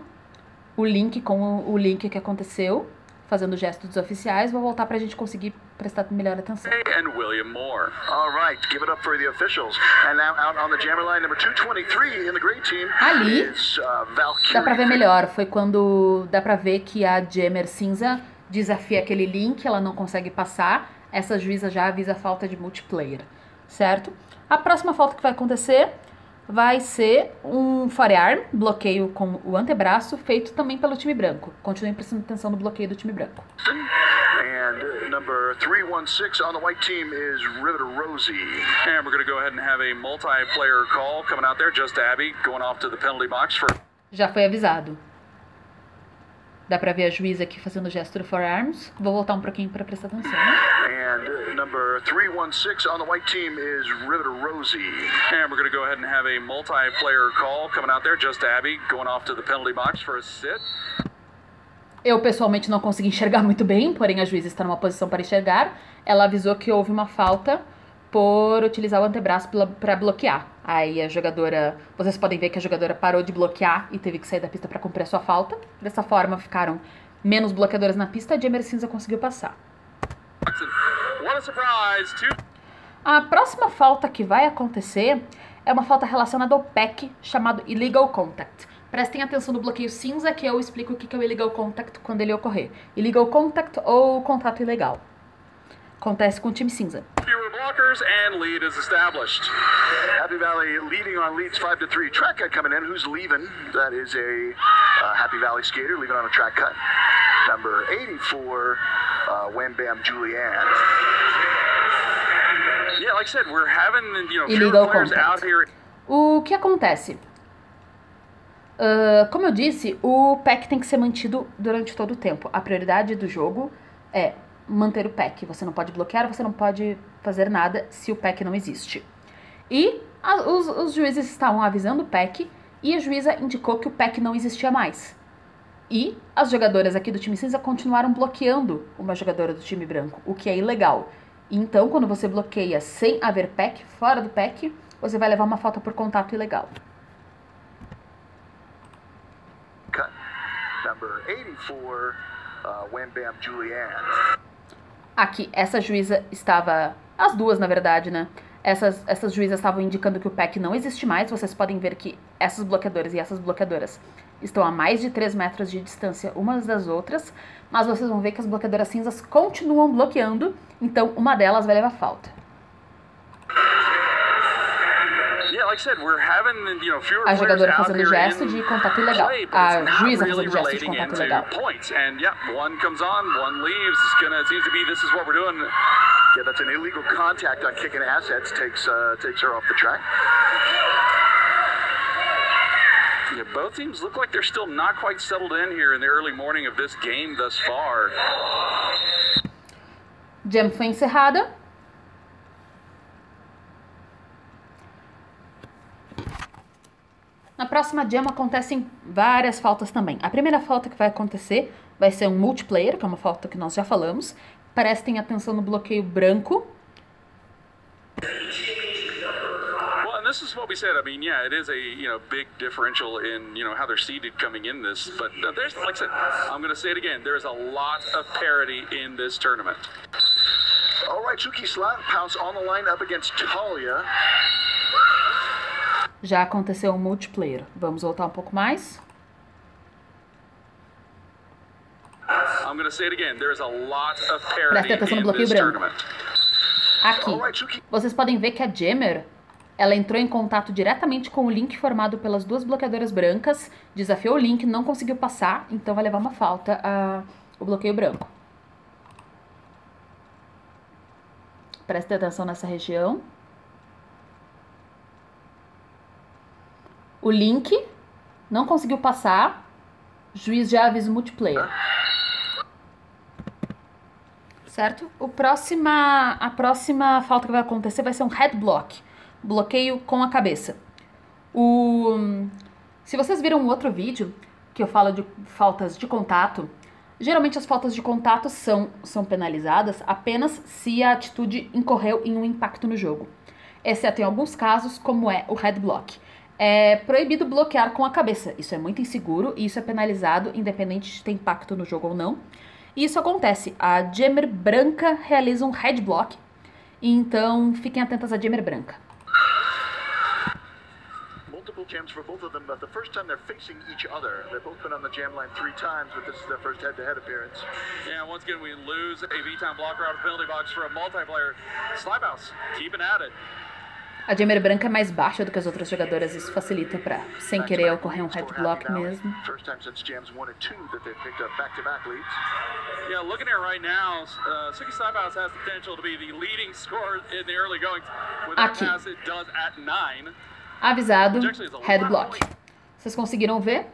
o link com o link que aconteceu, fazendo o gesto dos oficiais. Vou voltar para a gente conseguir prestar melhor atenção. And William Moore. all right, give it up for the officials. And now out on the jammer line, number 223 in the gray team Ali is Valkyrie. dá pra ver melhor, foi quando dá pra ver que a Jammer cinza desafia aquele link, ela não consegue passar, essa juíza já avisa a falta de multiplayer, certo? A próxima falta que vai acontecer vai ser um forearm, bloqueio com o antebraço, feito também pelo time branco. Continuem prestando atenção no bloqueio do time branco. And number 316 on the white team is Riveter Rosie. And we're going to go ahead and have a multiplayer call coming out there. Just Abby going off to the penalty box for... Já foi avisado. Dá pra ver a juíza aqui fazendo o gesto do forearms. Vou voltar um pouquinho pra prestar atenção. And number 316 on the white team is Riveter Rosie. And we're going to go ahead and have a multiplayer call coming out there. Just Abby going off to the penalty box for a sit. Eu pessoalmente não consegui enxergar muito bem, porém a juíza está numa posição para enxergar. Ela avisou que houve uma falta por utilizar o antebraço para bloquear. Aí a jogadora, vocês podem ver que a jogadora parou de bloquear e teve que sair da pista para cumprir a sua falta. Dessa forma ficaram menos bloqueadoras na pista, a Jammer cinza conseguiu passar. What a surprise! A próxima falta que vai acontecer é uma falta relacionada ao PEC chamado Illegal Contact. Prestem atenção no bloqueio cinza que eu explico o que é o Illegal Contact quando ele ocorrer. Illegal Contact ou contato ilegal. Acontece com o time cinza. Fewer blockers and lead is established. Happy Valley leading on leads 5-3. Track cut coming in. Who's leaving? That is a Happy Valley skater leaving on a track cut. Number 84, Wham Bam Julianne. Yeah, like I said, we're having, fewer Illegal players contact. out here. O que acontece? Como eu disse, o PEC tem que ser mantido durante todo o tempo. A prioridade do jogo é manter o PEC. Você não pode bloquear, você não pode fazer nada se o PEC não existe. E os juízes estavam avisando o PEC e a juíza indicou que o PEC não existia mais. E as jogadoras aqui do time cinza continuaram bloqueando uma jogadora do time branco, o que é ilegal. Então, quando você bloqueia sem haver PEC, fora do PEC, você vai levar uma falta por contato ilegal. Cut. Number 84, Wham Bam Julianne. Aqui, essa juíza estava... As duas, na verdade, né? Essas juízas estavam indicando que o PEC não existe mais. Vocês podem ver que essas bloqueadoras e essas bloqueadoras estão a mais de 3 metros de distância umas das outras. Mas vocês vão ver que as bloqueadoras cinzas continuam bloqueando. Então, uma delas vai levar falta. Yeah, like I said, we're having, fewer A jogadora players out fazendo here gesto in de contato ilegal. play, but A it's not juíza really fazendo gesto de relating contato into ilegal. points. And yeah, one comes on, one leaves. It seems to be this is what we're doing. Yeah, that's an illegal contact on kicking assets. Takes her off the track. Yeah, both teams look like they're still not quite settled in here in the early morning of this game thus far. Jam foi encerrada. Na próxima jam acontecem várias faltas também. A primeira falta que vai acontecer vai ser um multiplayer, que é uma falta que nós já falamos. Prestem atenção no bloqueio branco. Well, and this is what we said. I mean, yeah, it is a big differential in how they're seeded coming in this. But there's, like I said, I'm going to say it again. There is a lot of parity in this tournament. All right, Suki Slat pounce on the line up against Talia. Já aconteceu um multiplayer. Vamos voltar um pouco mais. I'm going to say it again. There is a lot of Preste parity atenção no in bloqueio this branco. tournament. Aqui, vocês podem ver que a Jammer, ela entrou em contato diretamente com o link formado pelas duas bloqueadoras brancas, desafiou o link, não conseguiu passar, então vai levar uma falta o bloqueio branco. Preste atenção nessa região. O link não conseguiu passar, juiz já avisa o multiplayer. Certo? A próxima falta que vai acontecer vai ser um head block. Bloqueio com a cabeça. Se vocês viram um outro vídeo que eu falo de faltas de contato, geralmente as faltas de contato são penalizadas apenas se a atitude incorreu em um impacto no jogo, exceto em alguns casos, como é o head block. É proibido bloquear com a cabeça, isso é muito inseguro e isso é penalizado independente de ter impacto no jogo ou não. E isso acontece, a jammer branca realiza um head block, então fiquem atentas à jammer branca. Multiple jams for both of them, but the first time they're facing each other. They've both been on the jam line 3 times, but this is their first head-to-head appearance. Yeah, once again, we lose a V-Town blocker out of penalty box for a multiplayer. Slaphouse, keeping at it. A jammer branca é mais baixa do que as outras jogadoras, isso facilita para, sem querer, ocorrer um head block mesmo. First time since jams 1 and 2 that they've picked up back-to-back leads. Yeah, looking at it right now, Suki Slaphouse has the potential to be the leading scorer in the early going. With that Aqui. pass, it does at 9. Avisado, head block. Vocês conseguiram ver?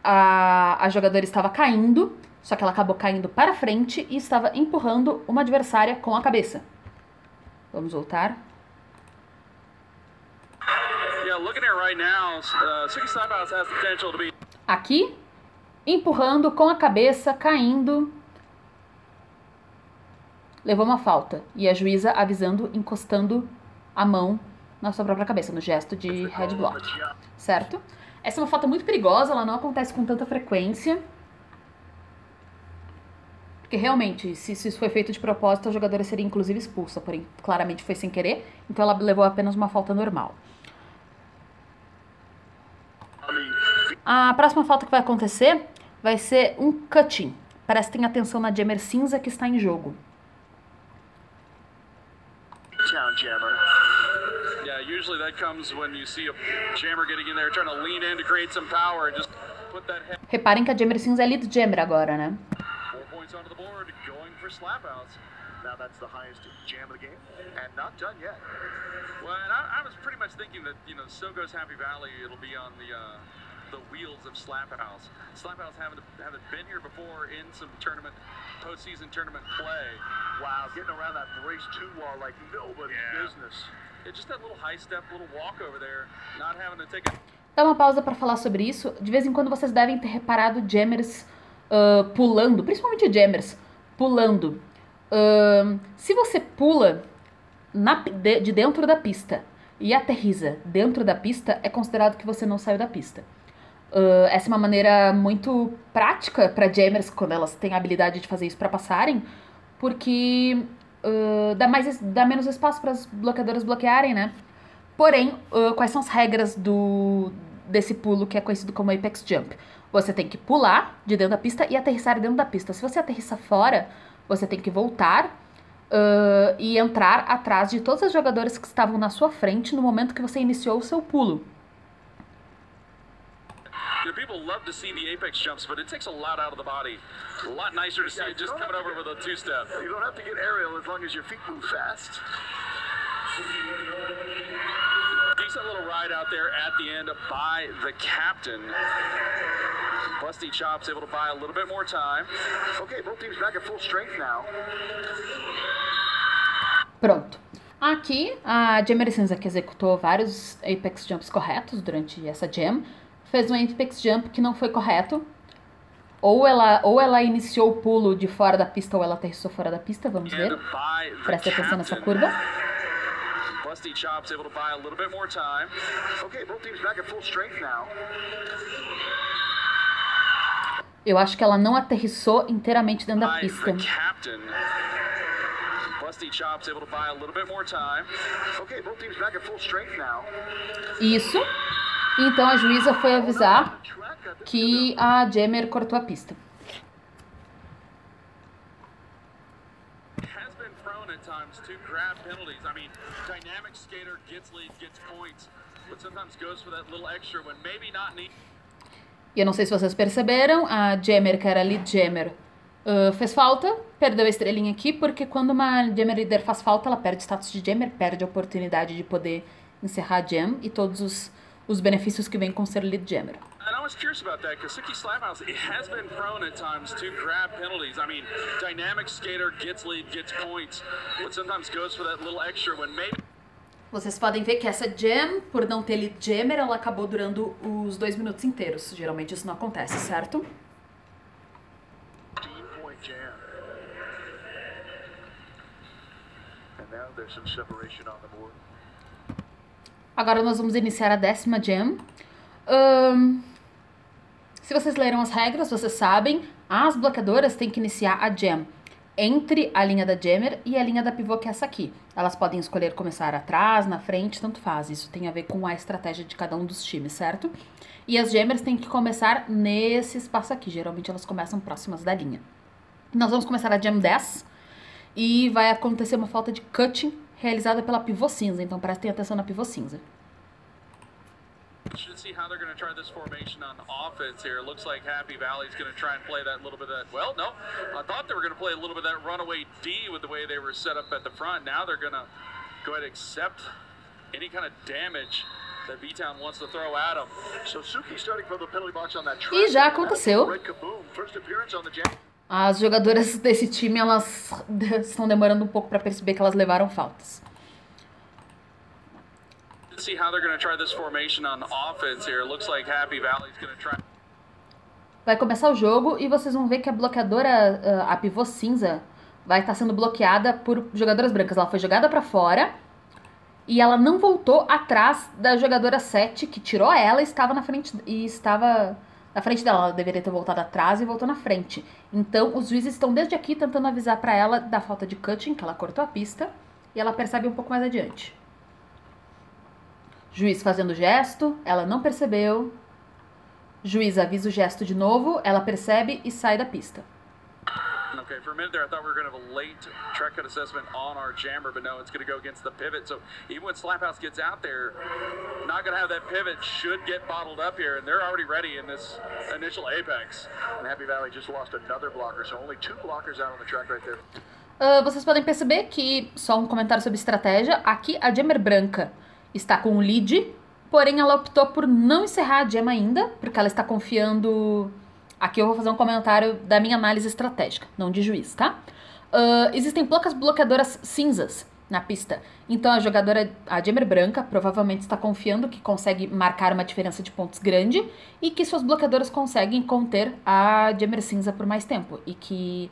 A jogadora estava caindo, só que ela acabou caindo para frente e estava empurrando uma adversária com a cabeça. Vamos voltar. Yeah, looking at it right now, Suki Slaphouse has the potential to be. Aqui, empurrando com a cabeça, caindo. Levou uma falta. E a juíza avisando, encostando a mão na sua própria cabeça, no gesto de head block. Certo? Essa é uma falta muito perigosa, ela não acontece com tanta frequência. Porque realmente, se isso foi feito de propósito, a jogadora seria inclusive expulsa, porém claramente foi sem querer, então ela levou apenas uma falta normal. A próxima falta que vai acontecer vai ser um cutting. Prestem atenção na jammer cinza que está em jogo. Yeah, usually that comes when you see a jammer getting in there trying to lean in to create some power and just put that head. Reparem que a jammer cinza é lead jammer agora, né? 4 points onto the board, going for Slaphouse. Now that's the highest jam of the game, and not done yet. Well, and I was pretty much thinking that, you know, so goes Happy Valley, it'll be on the wheels of Slaphouse. Slaphouse haven't been here before in some postseason tournament play. Wow, getting around that brace 2 wall like nobody's business. It's just that little high step, little walk over there, not having to take a... Dá uma pausa para falar sobre isso. De vez em quando vocês devem ter reparado jammers pulando, principalmente jammers pulando. Se você pula de dentro da pista e aterriza dentro da pista, é considerado que você não saiu da pista. Essa é uma maneira muito prática para jammers, quando elas têm a habilidade de fazer isso para passarem, porque dá menos espaço para as bloqueadoras bloquearem, né? Porém, quais são as regras desse pulo que é conhecido como Apex Jump? Você tem que pular de dentro da pista e aterrissar dentro da pista. Se você aterrissa fora, você tem que voltar e entrar atrás de todos os jogadores que estavam na sua frente no momento que você iniciou o seu pulo. People love to see the apex jumps, but it takes a lot out of the body. A lot nicer to see it just coming over with a 2-step. You don't have to get aerial as long as your feet move fast. Decent little ride out there at the end by the captain. Busty Chops able to buy a little bit more time. Okay, both teams back at full strength now. Pronto. Aqui, a jammer cinza que executou vários Apex Jumps corretos durante essa jam, fez um Apex Jump que não foi correto. Ou ela iniciou o pulo de fora da pista ou ela aterrissou fora da pista, vamos ver. Preste atenção nessa curva. Busty Chops able to buy a little bit more time. Okay, both teams back at full strength now. Eu acho que ela não aterrissou inteiramente dentro da pista. Isso. Então a juíza foi avisar que a jammer cortou a pista. E eu não sei se vocês perceberam, a jammer, que era lead jammer, fez falta, perdeu a estrelinha aqui, porque quando uma jammer líder faz falta, ela perde status de jammer, perde a oportunidade de poder encerrar a jam e todos os benefícios que vêm com ser lead jammer. And I was curious about that because Suki Slaphouse has been prone at times to grab penalties. I mean, dynamic skater gets lead, gets points, but sometimes goes for that little extra when maybe... Vocês podem ver que essa jam, por não ter lead jammer, ela acabou durando os 2 minutos inteiros. Geralmente isso não acontece, certo? Agora nós vamos iniciar a 10ª jam. Se vocês leram as regras, vocês sabem, as bloqueadoras têm que iniciar a jam entre a linha da jammer e a linha da pivô, que é essa aqui. Elas podem escolher começar atrás, na frente, tanto faz. Isso tem a ver com a estratégia de cada um dos times, certo? E as jammers têm que começar nesse espaço aqui. Geralmente elas começam próximas da linha. Nós vamos começar a jam 10 e vai acontecer uma falta de cutting realizada pela pivô cinza. Então prestem atenção na pivô cinza. Should see how they're going to try this formation on offense here. It looks like Happy Valley's going to try and play that little bit of that. Well, no, I thought they were going to play a little bit of that runaway D with the way they were set up at the front. Now they're going to go ahead and accept any kind of damage that B-Town wants to throw at them. So Suki starting from the penalty box on that track. E já aconteceu. First appearance on the jam. As jogadoras desse time, elas estão demorando um pouco para perceber que elas levaram faltas. See how they're going to try this formation on offense here. It looks like Happy Valley's going to try. Vai começar o jogo e vocês vão ver que a bloqueadora, a pivô cinza, vai estar sendo bloqueada por jogadoras brancas. Ela foi jogada para fora e ela não voltou atrás da jogadora 7, que tirou ela e estava na frente dela. Ela deveria ter voltado atrás e voltou na frente. Então, os juízes estão desde aqui tentando avisar para ela da falta de cutting, que ela cortou a pista, e ela percebe um pouco mais adiante. Juiz fazendo gesto, ela não percebeu. Juiz avisa o gesto de novo, ela percebe e sai da pista. Okay, for a minute there I thought we were going to have a late track cut assessment on our jammer, but no, it's going to go against the pivot. So even when Slaphouse gets out there, not going to have that pivot, should get bottled up here, and they're already ready in this initial apex. And Happy Valley just lost another blocker, so only 2 blockers out on the track right there. Vocês podem perceber que, só um comentário sobre estratégia, aqui a jammer branca está com o lead, porém ela optou por não encerrar a jam ainda, porque ela está confiando... Aqui eu vou fazer um comentário da minha análise estratégica, não de juiz, tá? Existem poucas bloqueadoras cinzas na pista, então a jammer branca provavelmente está confiando que consegue marcar uma diferença de pontos grande e que suas bloqueadoras conseguem conter a jammer cinza por mais tempo, e que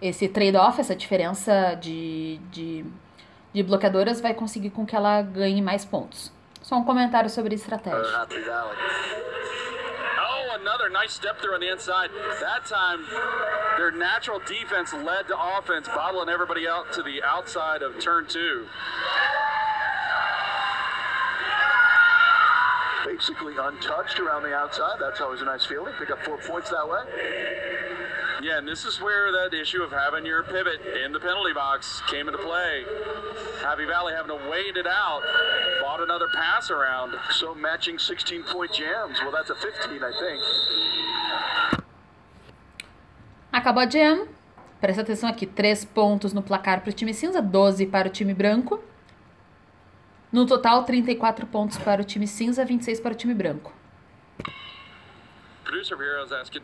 esse trade-off, essa diferença de bloqueadoras vai conseguir com que ela ganhe mais pontos. Só um comentário sobre estratégia. Oh, another nice step through on the inside. That time, their natural defense led to offense, bottling everybody out to the outside of turn 2. Basically untouched around the outside. That's always a nice feeling. Pick up 4 points that way. Yeah, and this is where that issue of having your pivot in the penalty box came into play. Happy Valley having to wait it out, bought another pass around. So matching 16-point jams. Well, that's a 15, I think. Acabou a jam. Presta atenção aqui. 3 pontos no placar para o time cinza, 12 para o time branco. No total, 34 pontos para o time cinza, 26 para o time branco. Producer Heroes asking,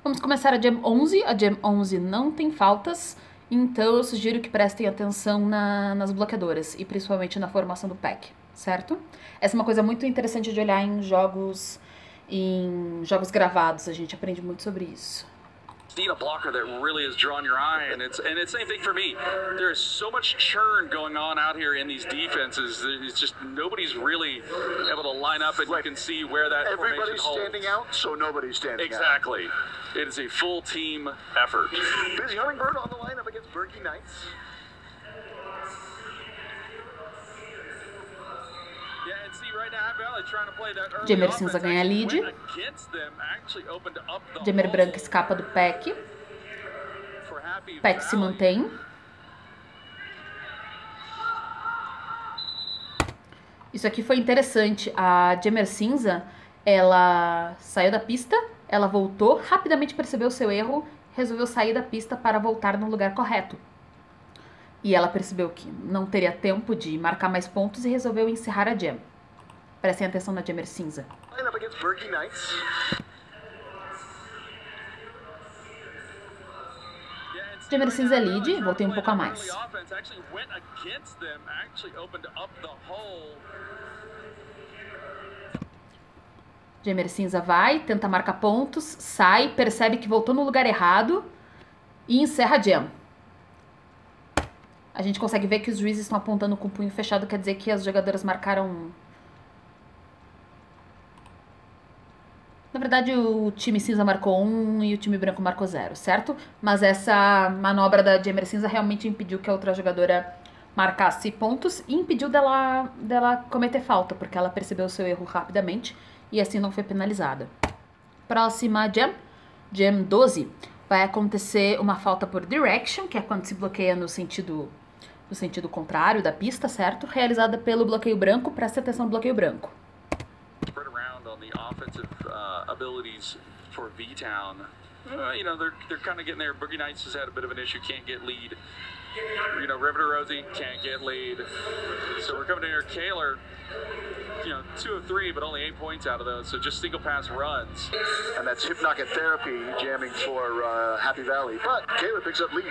Vamos começar a Jam 11. A Jam 11 não tem faltas, então eu sugiro que prestem atenção nas bloqueadoras e principalmente na formação do pack, certo? Essa é uma coisa muito interessante de olhar em jogos gravados, a gente aprende muito sobre isso. Need a blocker that really has drawn your eye, and it's same thing for me. There is so much churn going on out here in these defenses. It's just nobody's really able to line up, and you can see where that everybody's formation standing out, so nobody's standing exactly. out. It is a full team effort. Busy Hummingbird on the line up against Berkey Knights. Jammer cinza ganha lead. Jammer branca escapa do pack. Pack se mantém. Isso aqui foi interessante. A Jammer cinza, ela saiu da pista, ela voltou, rapidamente percebeu o seu erro, resolveu sair da pista para voltar no lugar correto. E ela percebeu que não teria tempo de marcar mais pontos e resolveu encerrar a jam. Prestem atenção na Jammer cinza. Jammer Cinza lead, voltei um pouco a mais. Jammer Cinza vai, tenta marcar pontos, sai, percebe que voltou no lugar errado e encerra a jam. A gente consegue ver que os juízes estão apontando com o punho fechado, quer dizer que as jogadoras marcaram... Na verdade, o time cinza marcou 1 e o time branco marcou 0, certo? Mas essa manobra da Jammer Cinza realmente impediu que a outra jogadora marcasse pontos e impediu dela cometer falta, porque ela percebeu o seu erro rapidamente e assim não foi penalizada. Próxima jam, jam 12, vai acontecer uma falta por direction, que é quando se bloqueia no sentido contrário da pista, certo? Realizada pelo bloqueio branco. Presta atenção no bloqueio branco. The offensive abilities for V-Town, you know, they're kind of getting there. Boogie Nights has had a bit of an issue, can't get lead. You know, Riveter Rosie can't get lead. So we're coming in here, Kaylor, you know, 2 of 3, but only 8 points out of those. So just single pass runs. And that's Hypnocket Therapy jamming for Happy Valley. But Kaylor picks up lead.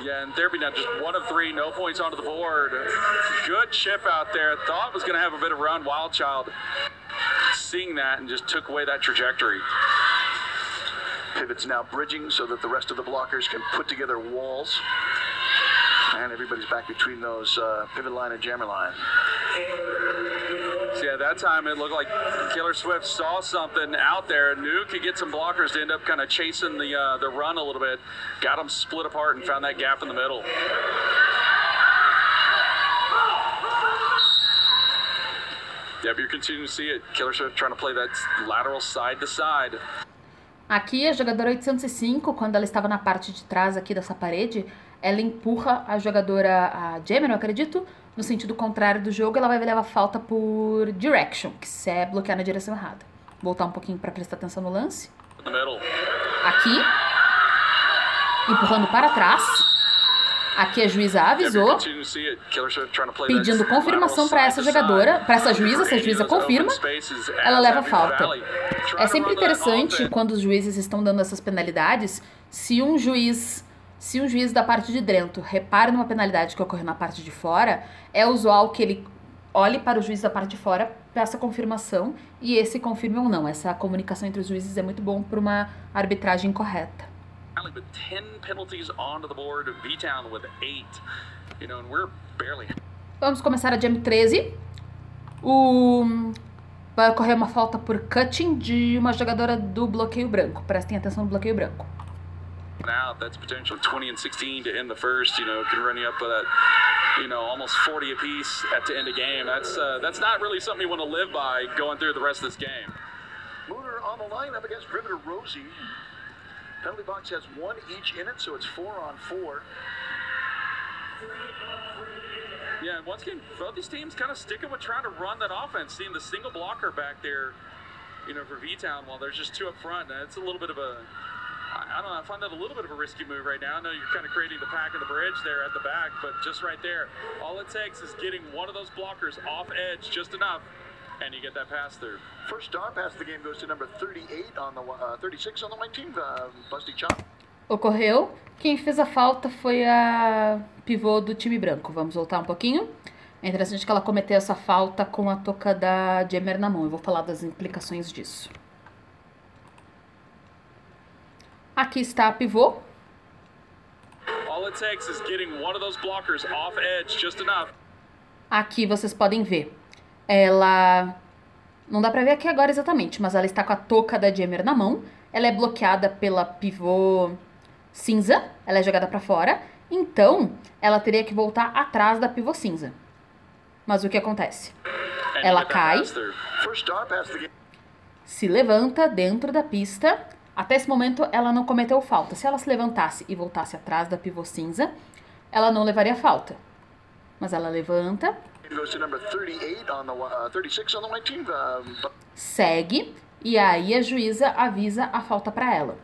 Yeah, and Therapy now just 1 of 3, no points onto the board. Good chip out there. Thought was going to have a bit of run. Wildchild seeing that and just took away that trajectory. Pivot's now bridging so that the rest of the blockers can put together walls. And everybody's back between those pivot line and jammer line. So yeah, that time it looked like Taylor Swift saw something out there, knew could get some blockers to end up kind of chasing the run a little bit. Got them split apart and found that gap in the middle. Yep, you're continuing to see it. Taylor Swift trying to play that lateral side to side. Aqui a jogadora 805, quando ela estava na parte de trás aqui dessa parede, ela empurra a jogadora, a Jammer, eu acredito, no sentido contrário do jogo. Ela vai levar falta por direction, que é bloquear na direção errada. Vou voltar um pouquinho para prestar atenção no lance. Aqui, empurrando para trás. Aqui a juíza avisou, pedindo confirmação para essa jogadora, para essa juíza. Se a juíza confirma, ela leva falta. É sempre interessante quando os juízes estão dando essas penalidades, se um juiz da parte de dentro repara numa penalidade que ocorreu na parte de fora, é usual que ele olhe para o juiz da parte de fora, peça confirmação e esse confirme ou não. Essa comunicação entre os juízes é muito bom para uma arbitragem correta. With 10 penalties onto the board, V-Town with 8. You know, and we're barely... Vamos começar a Jam 13. Vai ocorrer uma falta por cutting de uma jogadora do bloqueio branco. Prestem atenção no bloqueio branco. Now that's potential 20 and 16 to end the first. You know, can run you up with that, you know, almost 40 apiece to end a game. That's not really something you want to live by going through the rest of this game. Mooner on the line up against Riveter Rosie. Penalty box has 1 each in it, so it's 4 on 4. Yeah, once again, both these teams kind of sticking with trying to run that offense, seeing the single blocker back there, you know, for V-Town, while there's just 2 up front. And it's a little bit of a, I don't know, I find that a little bit of a risky move right now. I know you're kind of creating the pack of the bridge there at the back, but just right there, all it takes is getting one of those blockers off edge just enough, and you get that pass through. First star pass of the game goes to number 38 on the 36 on the white team, Busty Chop. Ocorreu. Quem fez a falta foi a pivô do time branco. Vamos voltar um pouquinho. É interessante que ela cometeu essa falta com a touca da Jammer na mão. Eu vou falar das implicações disso. Aqui está a pivô. All it takes is getting one of those blockers off edge just enough. Aqui vocês podem ver. Ela... Não dá pra ver aqui agora exatamente, mas ela está com a touca da Jammer na mão. Ela é bloqueada pela pivô cinza. Ela é jogada pra fora. Então, ela teria que voltar atrás da pivô cinza. Mas o que acontece? Ela cai, se levanta dentro da pista. Até esse momento, ela não cometeu falta. Se ela se levantasse e voltasse atrás da pivô cinza, ela não levaria falta. Mas ela levanta, segue, e aí a juíza avisa a falta para ela.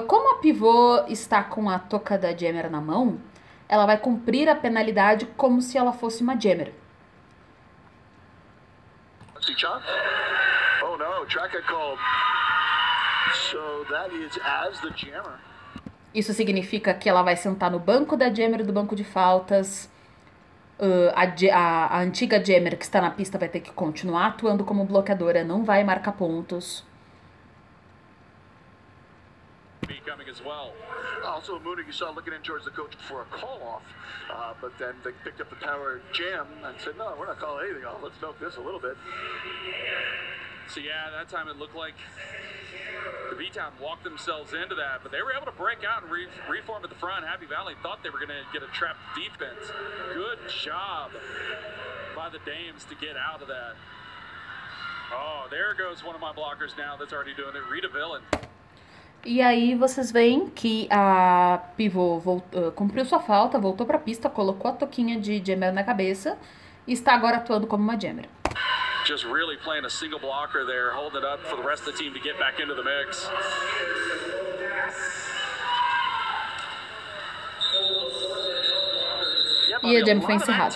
Como a pivô está com a touca da Jammer na mão, ela vai cumprir a penalidade como se ela fosse uma Jammer. So that is as the jammer. Isso significa que ela vai sentar no banco da jammer do banco de faltas. A antiga jammer que está na pista vai ter que continuar atuando como bloqueadora, não vai marcar pontos. Also, Mooney, you saw looking in towards the coach for a call off, but then they picked up the power jam and said, no, we're not calling anything off. Let's milk this a little bit. So yeah, that time it looked like the V-Town walked themselves into that, but they were able to break out and reform at the front. Happy Valley thought they were going to get a trapped defense. Good job by the Dames to get out of that. Oh, there goes one of my blockers now that's already doing it. Rita Villain. E aí vocês veem que a pivô cumpriu sua falta, voltou pra pista, colocou a toquinha de jammer na cabeça e está agora atuando como uma jammer. Just really playing a single blocker there, holding it up for the rest of the team to get back into the mix. E a jam foi encerrada.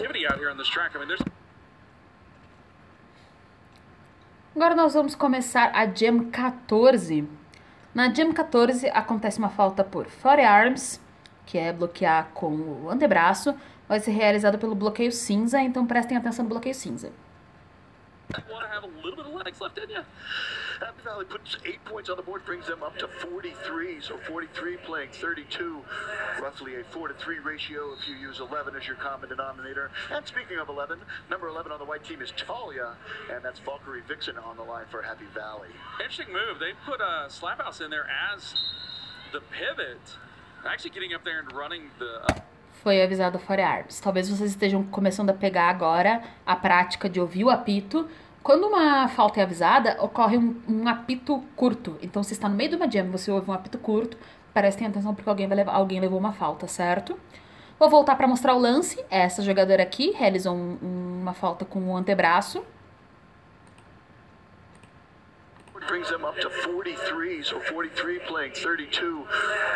Agora nós vamos começar a Jam 14. Na Jam 14 acontece uma falta por forearms, que é bloquear com o antebraço. Vai ser realizado pelo bloqueio cinza, então prestem atenção no bloqueio cinza. Happy Valley puts 8 points on the board, brings them up to 43. So 43 playing 32, roughly a 4-to-3 ratio if you use 11 as your common denominator. And speaking of 11, number 11 on the white team is Talia, and that's Valkyrie Vixen on the line for Happy Valley. Interesting move. They put Slaphouse in there as the pivot, actually getting up there and running the... Foi avisado forearms. Talvez vocês estejam começando a pegar agora a prática de ouvir o apito. Quando uma falta é avisada, ocorre um apito curto. Então, se está no meio de uma jam, você ouve um apito curto, prestem atenção porque alguém levou uma falta, certo? Vou voltar para mostrar o lance. Essa jogadora aqui realizou uma falta com o antebraço. Brings them up to 43, so 43 playing 32,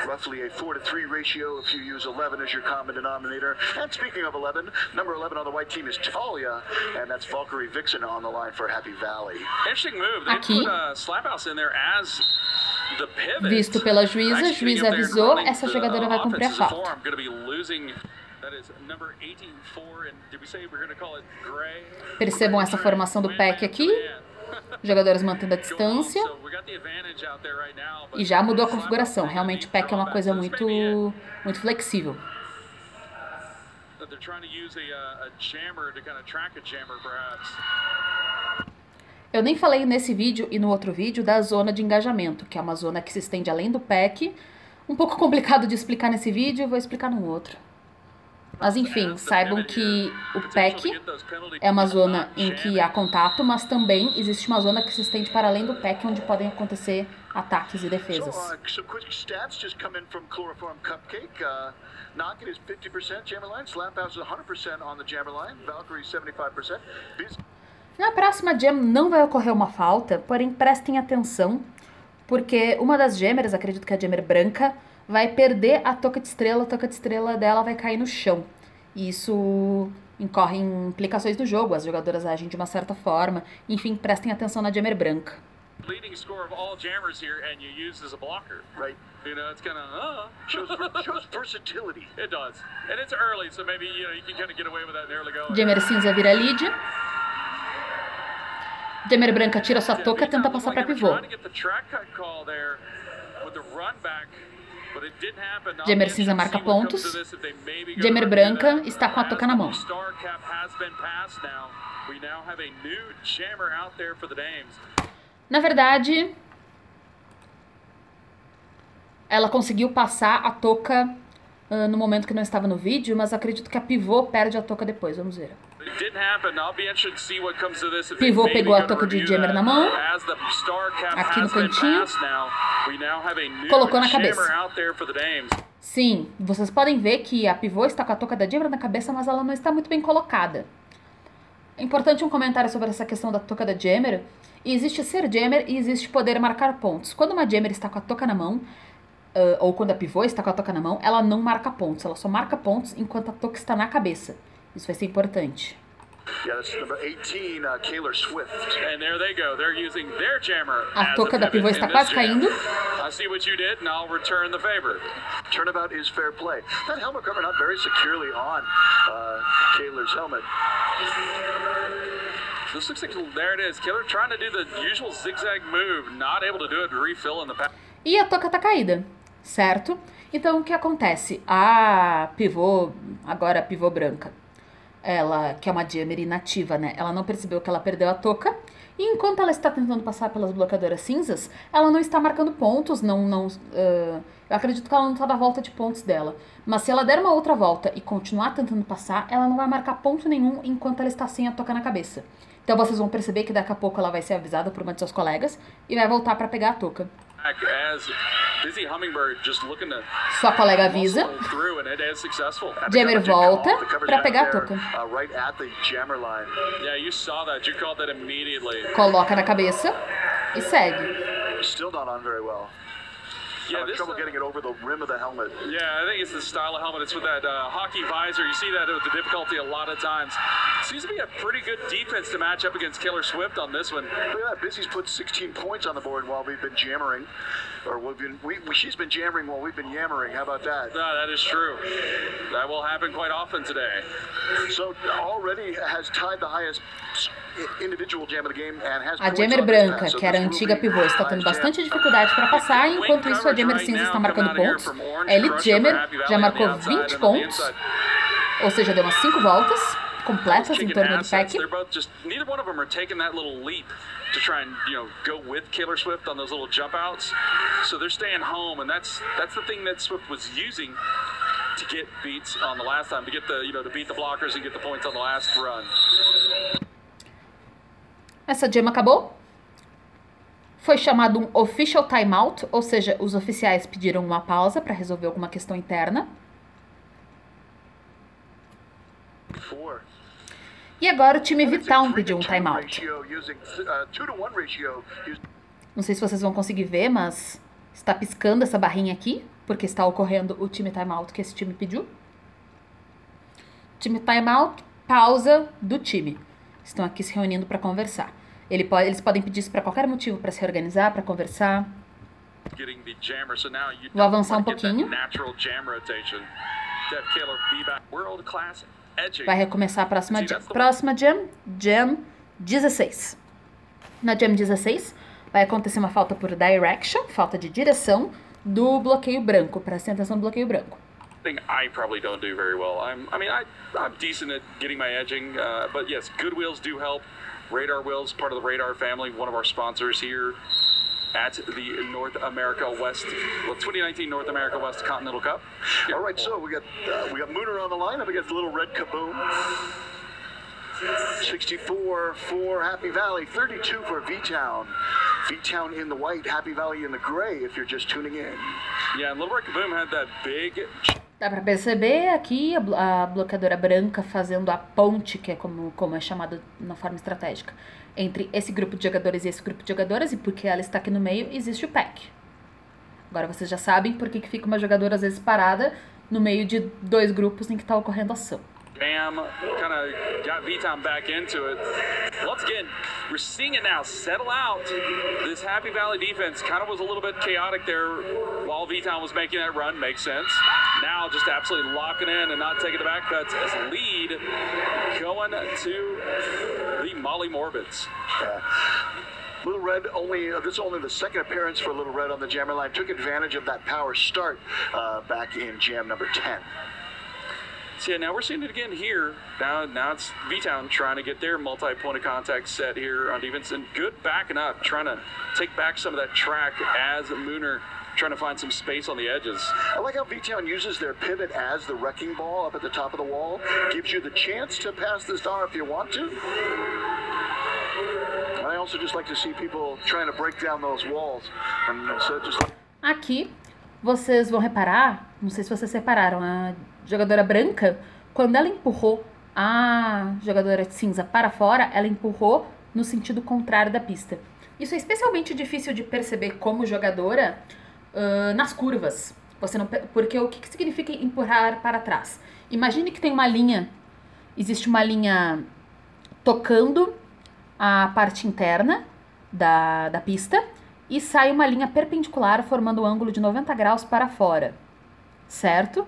roughly a 4-to-3 ratio if you use 11 as your common denominator. And speaking of 11, number 11 on the white team is Talia, and that's Valkyrie Vixen on the line for Happy Valley. Interesting move. They put Slaphouse in there as the pivot. Visto pela juíza, a juíza avisou, essa jogadora vai cumprir a falta. Percebam essa formação do pack aqui. Jogadores mantendo a distância. E já mudou a configuração. Realmente o pack é uma coisa muito flexível. Eu nem falei nesse vídeo e no outro vídeo da zona de engajamento, que é uma zona que se estende além do pack. Um pouco complicado de explicar nesse vídeo, vou explicar no outro. Mas enfim, saibam que o pack é uma zona em que há contato, mas também existe uma zona que se estende para além do pack, onde podem acontecer ataques e defesas. Na próxima jam não vai ocorrer uma falta, porém prestem atenção, porque uma das jammers, acredito que é a jammer branca, vai perder a toca de estrela dela vai cair no chão. E isso incorre em implicações do jogo, as jogadoras agem de uma certa forma. Enfim, prestem atenção na jammer branca. Leading score of all jammers here and you use as a blocker. Right. You know, it's kind of shows versatility. It does. And it's early, so maybe you can kind of get away with that early going. Jammer cinza vira lead. Jammer branca tira sua toca e tenta passar para pivô. Jammer cinza marca pontos. Jammer branca está com a toca na mão. Na verdade, ela conseguiu passar a toca no momento que não estava no vídeo, mas acredito que a pivô perde a toca depois. Vamos ver. Pivô pegou a toca de jammer na mão, aqui no cantinho, colocou na cabeça. Sim, vocês podem ver que a pivô está com a toca da jammer na cabeça, mas ela não está muito bem colocada. É importante um comentário sobre essa questão da toca da jammer. Existe ser jammer e existe poder marcar pontos. Quando uma jammer está com a toca na mão, ou quando a pivô está com a toca na mão, ela não marca pontos. Ela só marca pontos enquanto a toca está na cabeça. Isso vai ser importante. Yeah, that's number 18, Kaylor Swift. And there they go. They're using their jammer A as touca a da pivot pivô in está this quase jam. caindo. I see what you did, and I'll return the favor. Turnabout is fair play. That helmet cover not very securely on Kaylor's helmet. This looks like, there it is. Killer trying to do the usual zigzag move, not able to do it to refill in the pack. E a touca tá caída, certo? Então, o que acontece? A pivô, agora a pivô branca, ela, que é uma jammer inativa, né? Ela não percebeu que ela perdeu a touca. E enquanto ela está tentando passar pelas bloqueadoras cinzas, ela não está marcando pontos, eu acredito que ela não está da volta de pontos dela. Mas se ela der uma outra volta e continuar tentando passar, ela não vai marcar ponto nenhum enquanto ela está sem a touca na cabeça. Então vocês vão perceber que daqui a pouco ela vai ser avisada por uma de seus colegas e vai voltar para pegar a touca. As Busy Hummingbird just looking to Sua colega avisa, muscle through, and it is successful. jammer volta para pegar a touca. Right at the jammer line. Yeah, you saw that. You called that immediately. Coloca na cabeça e segue. Still not on very well. Yeah, Having this, trouble getting it over the rim of the helmet. yeah, I think it's the style of helmet. It's with that hockey visor. You see that with the difficulty a lot of times. Seems to be a pretty good defense to match up against Killer Swift on this one. Look at that. Busy's put 16 points on the board while we've been jammering. Or she's been jammering while we've been yammering. How about that? No, that is true. That will happen quite often today. So already has tied the highest individual jam of the game and has A points jammer on this branca, pass. So que era a this will antiga be pivô, está tendo highest jam. bastante dificuldade para passar, enquanto isso a jammer cinza está marcando pontos. A Elite Jammer já marcou 20 pontos, ou seja, deu umas 5 voltas completas em torno do pack. They're both just, neither one of them are taking that little leap to try and, go with Killer Swift on those little jump outs. So they're staying home, and that's the thing that Swift was using to get beats on the last time, to get the, to beat the blockers and get the points on the last run. Essa jam acabou. Foi chamado um official timeout, ou seja, os oficiais pediram uma pausa para resolver alguma questão interna. E agora o time V-Town pediu um timeout. Não sei se vocês vão conseguir ver, mas está piscando essa barrinha aqui, porque está ocorrendo o time timeout que esse time pediu. Time timeout, pausa do time. Estão aqui se reunindo para conversar. Eles podem pedir isso para qualquer motivo, para se reorganizar, para conversar. Vou avançar um pouquinho. Vai recomeçar a próxima jam. Próxima jam, jam 16. Na jam 16, vai acontecer uma falta por direction, falta de direção, do bloqueio branco, presta atenção no bloqueio branco. I probably don't do very well. I'm decent at getting my edging, but yes, good wheels do help. Radar Wheels, part of the Radar family, one of our sponsors here at the North America West, 2019 North America West Continental Cup. All right, so we got Mooner on the line up against Little Red Kaboom. 64 for Happy Valley, 32 for V-Town. V-Town in the white, Happy Valley in the gray, if you're just tuning in. Yeah, and Little Red Kaboom had that big... Dá pra perceber aqui a bloqueadora branca fazendo a ponte, que é como é chamado na forma estratégica, entre esse grupo de jogadores e esse grupo de jogadoras, e porque ela está aqui no meio, existe o pack. Agora vocês já sabem por que fica uma jogadora às vezes parada no meio de dois grupos em que está ocorrendo ação. Bam, kind of got V-Town back into it. Once again, we're seeing it now settle out. This Happy Valley defense kind of was a little bit chaotic there while V-Town was making that run. Makes sense. Now just absolutely locking in and not taking the back cuts as lead going to the Molly Morbids. Little Red this is only the second appearance for Little Red on the jammer line. Took advantage of that power start back in jam number 10. So yeah, now we're seeing it again here. Now it's V-Town trying to get their multi-point of contact set here on defense, and good backing up, trying to take back some of that track as Mooner trying to find some space on the edges. I like how V-Town uses their pivot as the wrecking ball up at the top of the wall. Gives you the chance to pass the star if you want to. I also just like to see people trying to break down those walls. And so just... Aqui vocês vão reparar, não sei se vocês repararam, a jogadora branca, quando ela empurrou a jogadora cinza para fora, ela empurrou no sentido contrário da pista. Isso é especialmente difícil de perceber como jogadora nas curvas. Porque o que significa empurrar para trás? Imagine que tem uma linha, existe uma linha tocando a parte interna da pista e sai uma linha perpendicular formando um ângulo de 90 graus para fora, certo?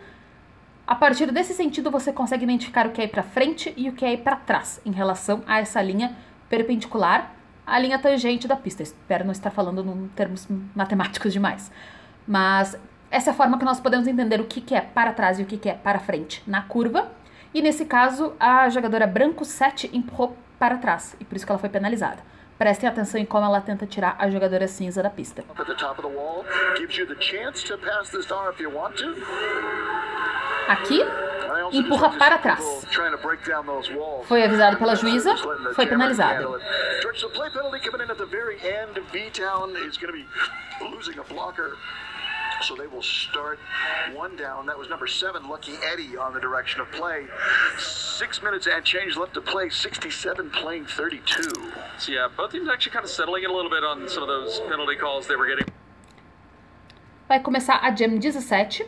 A partir desse sentido você consegue identificar o que é ir para frente e o que é ir para trás em relação a essa linha perpendicular à linha tangente da pista. Espero não estar falando em termos matemáticos demais, mas essa é a forma que nós podemos entender o que é para trás e o que é para frente na curva. E nesse caso, a jogadora branco 7 empurrou para trás, e por isso que ela foi penalizada. Prestem atenção em como ela tenta tirar a jogadora cinza da pista. Aqui, empurra para trás. Foi avisado pela juíza, foi penalizado. So they will start one down. That was number 7, Lucky Eddie, on the direction of play. 6 minutes and change left to play. 67 playing 32. So yeah, both teams actually kind of settling in a little bit on some of those penalty calls they were getting. Vai começar a Jam 17.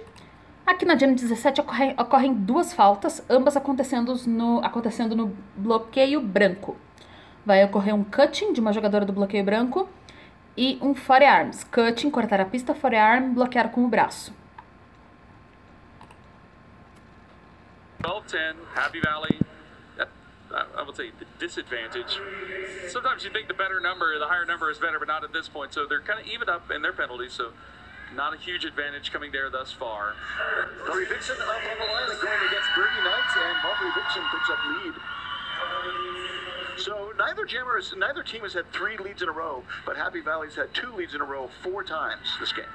Aqui na Jam 17 ocorrem duas faltas, ambas acontecendo no bloqueio branco. Vai ocorrer um cutting de uma jogadora do bloqueio branco e um forearms. Cutting, cortar a pista, forearm, bloquear com o braço. 12-10, Happy Valley. I would say the disadvantage. Sometimes you think the better number, the higher number is better, but not at this point. So they're kind of even up in their penalties. So not a huge advantage coming there thus far. Mallory Vixen up on the line and going against Bernie Knights, and Mallory Vixen picks up lead. So neither team has had 3 leads in a row, but Happy Valley's had 2 leads in a row 4 times this game.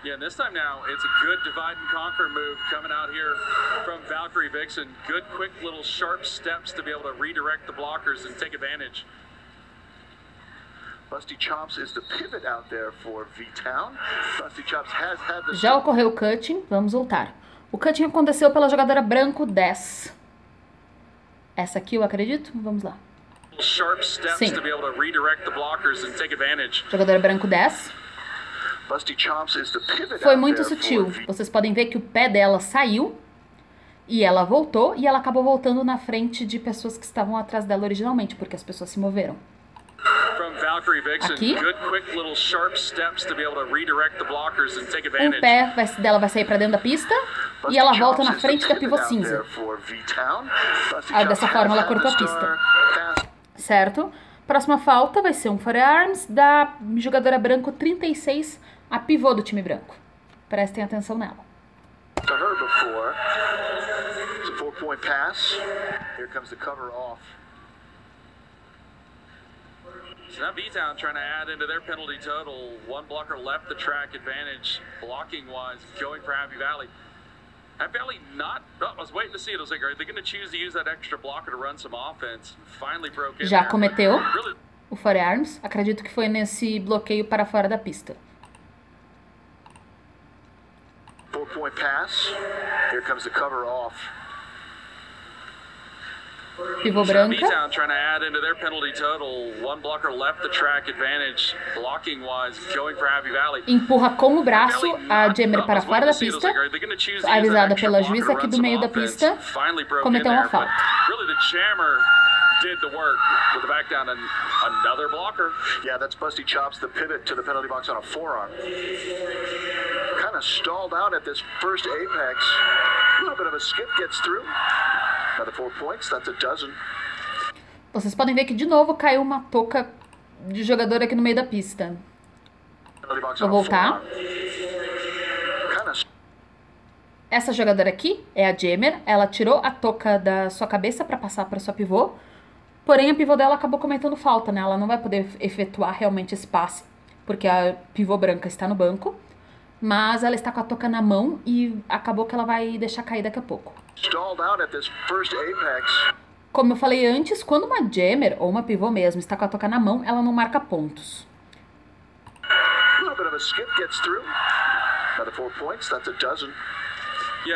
Yeah, and this time now, it's a good divide and conquer move coming out here from Valkyrie Vixen. Good, quick little sharp steps to be able to redirect the blockers and take advantage. Busty Chops is the pivot out there for V-Town. Busty Chops has had the... Já ocorreu o cutting, vamos voltar. O cutting aconteceu pela jogadora branco 10. Essa aqui eu acredito, vamos lá. Sim. Jogadora branco 10. Foi muito sutil. Vocês podem ver que o pé dela saiu e ela voltou, e ela acabou voltando na frente de pessoas que estavam atrás dela originalmente, porque as pessoas se moveram. Aqui, um pé dela vai sair para dentro da pista e ela volta na frente da pivô cinza. Dessa forma ela cortou a pista. Certo? Próxima falta vai ser um forearms da jogadora branco 36, a pivô do time branco. Prestem atenção nela. So now V-Town trying to add into their penalty total. 1 blocker left the track advantage, blocking-wise, going for Happy Valley. Happy Valley not... I was waiting to see it. I was like, are they going to choose to use that extra blocker to run some offense? Finally broke in. Já cometeu o forearms. Acredito que foi nesse bloqueio para fora da pista. 4-point pass. Here comes the cover off. Pivô branca. Trying to add into their penalty total. 1 blocker left the track advantage, blocking wise, going for Happy Valley. Empurra com o braço a Jammer para fora da pista. Avisada pela juíza aqui do meio da pista. Cometeu uma falta. Really, the Jammer did the work with the back down and another blocker. Yeah, that's Busty Chops, the pivot to the penalty box on a forearm. Kind of stalled out at this first apex. A little bit of a skip gets through. Another 4 points, that's a dozen. Vocês podem ver que de novo caiu uma touca de jogador aqui no meio da pista. Vou voltar. Essa jogadora aqui é a Jammer. Ela tirou a touca da sua cabeça para passar para sua pivô. Porém, a pivô dela acabou cometendo falta, né? Ela não vai poder efetuar realmente esse passe, porque a pivô branca está no banco. Mas ela está com a touca na mão e acabou que ela vai deixar cair daqui a pouco. Como eu falei antes, quando uma jammer ou uma pivô mesmo está com a touca na mão, ela não marca pontos.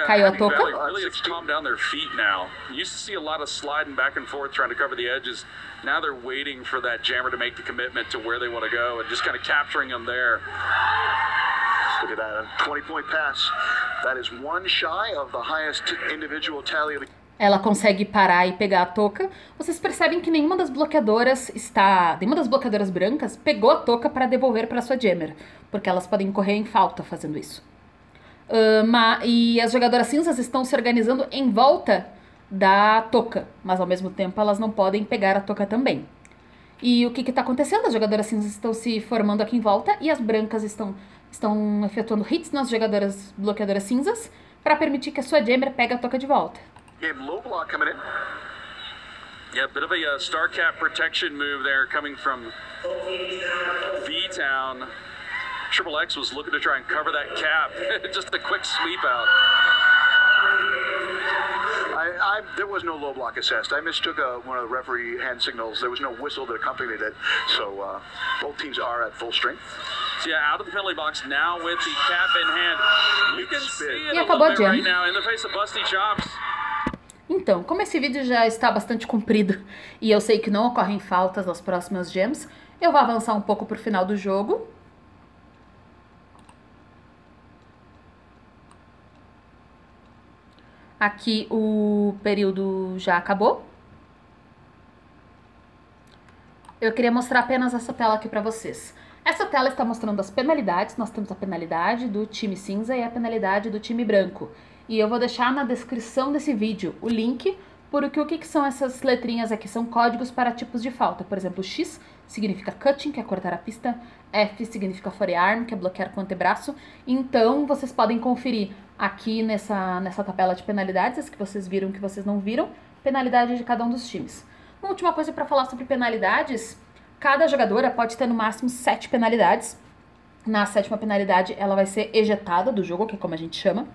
Caiu a touca. Really, it's calmed down their feet now. You used to see a lot of sliding back and forth trying to cover the edges. Now they're waiting for that jammer to make the commitment to where they want to go and just kind of capturing them there. Look at that, a 20-point pass. That is 1 shy of the highest individual tally of the... ela consegue parar e pegar a toca, vocês percebem que nenhuma das bloqueadoras brancas pegou a toca para devolver para sua jammer, porque elas podem correr em falta fazendo isso. E as jogadoras cinzas estão se organizando em volta da toca, mas ao mesmo tempo elas não podem pegar a toca também. E o que está acontecendo? As jogadoras cinzas estão se formando aqui em volta e as brancas estão efetuando hits nas jogadoras bloqueadoras cinzas para permitir que a sua jammer pegue a toca de volta. Game low block coming in. Yeah, a bit of a star cap protection move there coming from V-Town. Triple X was looking to try and cover that cap. Just a quick sweep out. There was no low block assessed. I mistook one of the referee hand signals. There was no whistle that accompanied it. So both teams are at full strength. So yeah, out of the penalty box now with the cap in hand. You can see it E a acabou a little bit jam. right now in the face of Busty Chops. Então, como esse vídeo já está bastante comprido e eu sei que não ocorrem faltas nas próximas gems, eu vou avançar um pouco para o final do jogo. Aqui o período já acabou. Eu queria mostrar apenas essa tela aqui para vocês. Essa tela está mostrando as penalidades. Nós temos a penalidade do time cinza e a penalidade do time branco. E eu vou deixar na descrição desse vídeo o link, porque o que são essas letrinhas aqui? São códigos para tipos de falta. Por exemplo, X significa cutting, que é cortar a pista. F significa forearm, que é bloquear com o antebraço. Então, vocês podem conferir aqui nessa tabela de penalidades, as que vocês viram, que vocês não viram, penalidade de cada um dos times. Uma última coisa para falar sobre penalidades, cada jogadora pode ter no máximo 7 penalidades. Na 7ª penalidade, ela vai ser ejetada do jogo, que é como a gente chama.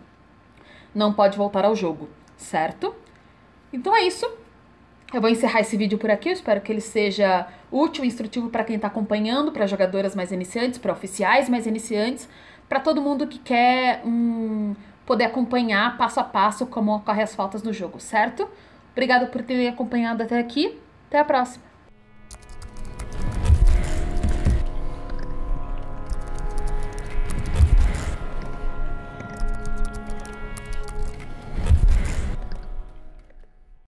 Não pode voltar ao jogo, certo? Então é isso. Eu vou encerrar esse vídeo por aqui. Eu espero que ele seja útil e instrutivo para quem está acompanhando, para jogadoras mais iniciantes, para oficiais mais iniciantes, para todo mundo que quer poder acompanhar passo a passo como ocorrem as faltas no jogo, certo? Obrigada por terem acompanhado até aqui. Até a próxima!